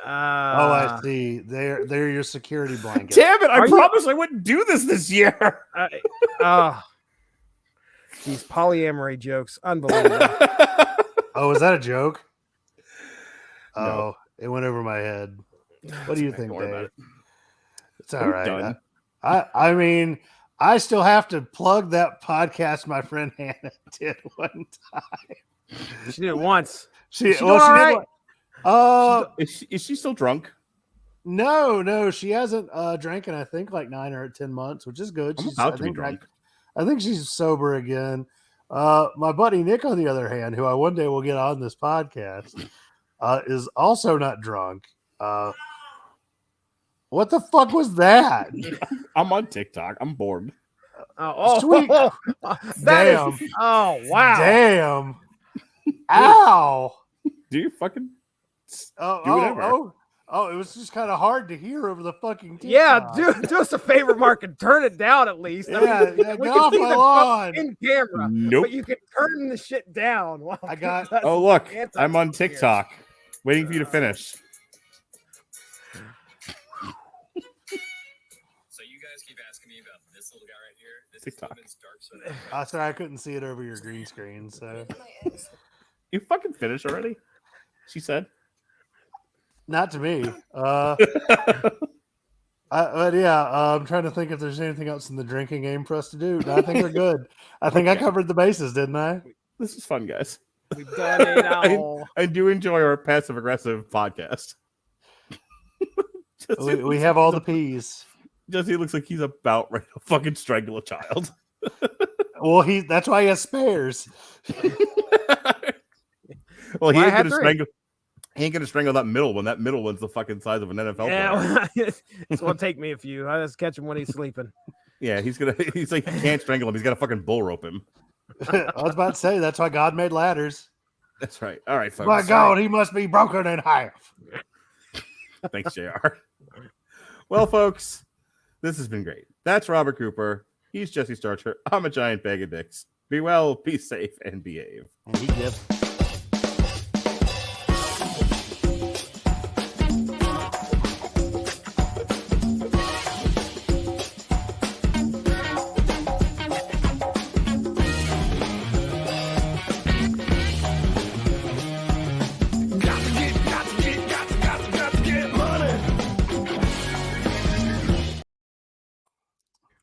I see. They're your security blanket. Damn it! I promised I wouldn't do this year. These polyamory jokes, unbelievable. Oh, is that a joke? No. Oh, it went over my head. What do you think, Dave? It's all right. I mean, I still have to plug that podcast my friend Hannah did one time. She did it once. She did. Right? Is she still drunk? No, she hasn't drank in I think like 9 or 10 months, which is good. She's about to be drunk. I think she's sober again. My buddy Nick, on the other hand, who I one day will get on this podcast, is also not drunk. What the fuck was that? I'm on TikTok. I'm bored. Sweet. Damn. Oh wow. Damn. Ow. Do you fucking Oh, it was just kind of hard to hear over the fucking TikTok. Yeah, do us a favor, Mark, and turn it down at least. Yeah, get off my lawn. In camera. Nope. But you can turn the shit down. I got. Oh, look, I'm on TikTok, waiting for you to finish. So you guys keep asking me about this little guy right here. This TikTok. is Dark Side. Sorry, I couldn't see it over your green screen. So You fucking finished already? She said. Not to me. But yeah, I'm trying to think if there's anything else in the drinking game for us to do. No, I think we're good. I think I covered the bases, didn't I? This is fun, guys. We've done it all. I do enjoy our passive aggressive podcast. We have all the P's. Jesse looks like he's about ready to fucking strangle a child. Well, that's why he has spares. Well, he is going to strangle. He ain't gonna strangle that middle one. That middle one's the fucking size of an NFL player. Yeah, it's gonna take me a few. I just catch him when he's sleeping. Yeah, he's like, he can't strangle him. He's got to fucking bull rope him. I was about to say, that's why God made ladders. That's right. All right, folks. My God, he must be broken in half. Thanks, JR. Well, folks, this has been great. That's Robert Cooper. He's Jesse Starcher. I'm a giant bag of dicks. Be well, be safe, and behave. And he gives.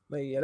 Look at that.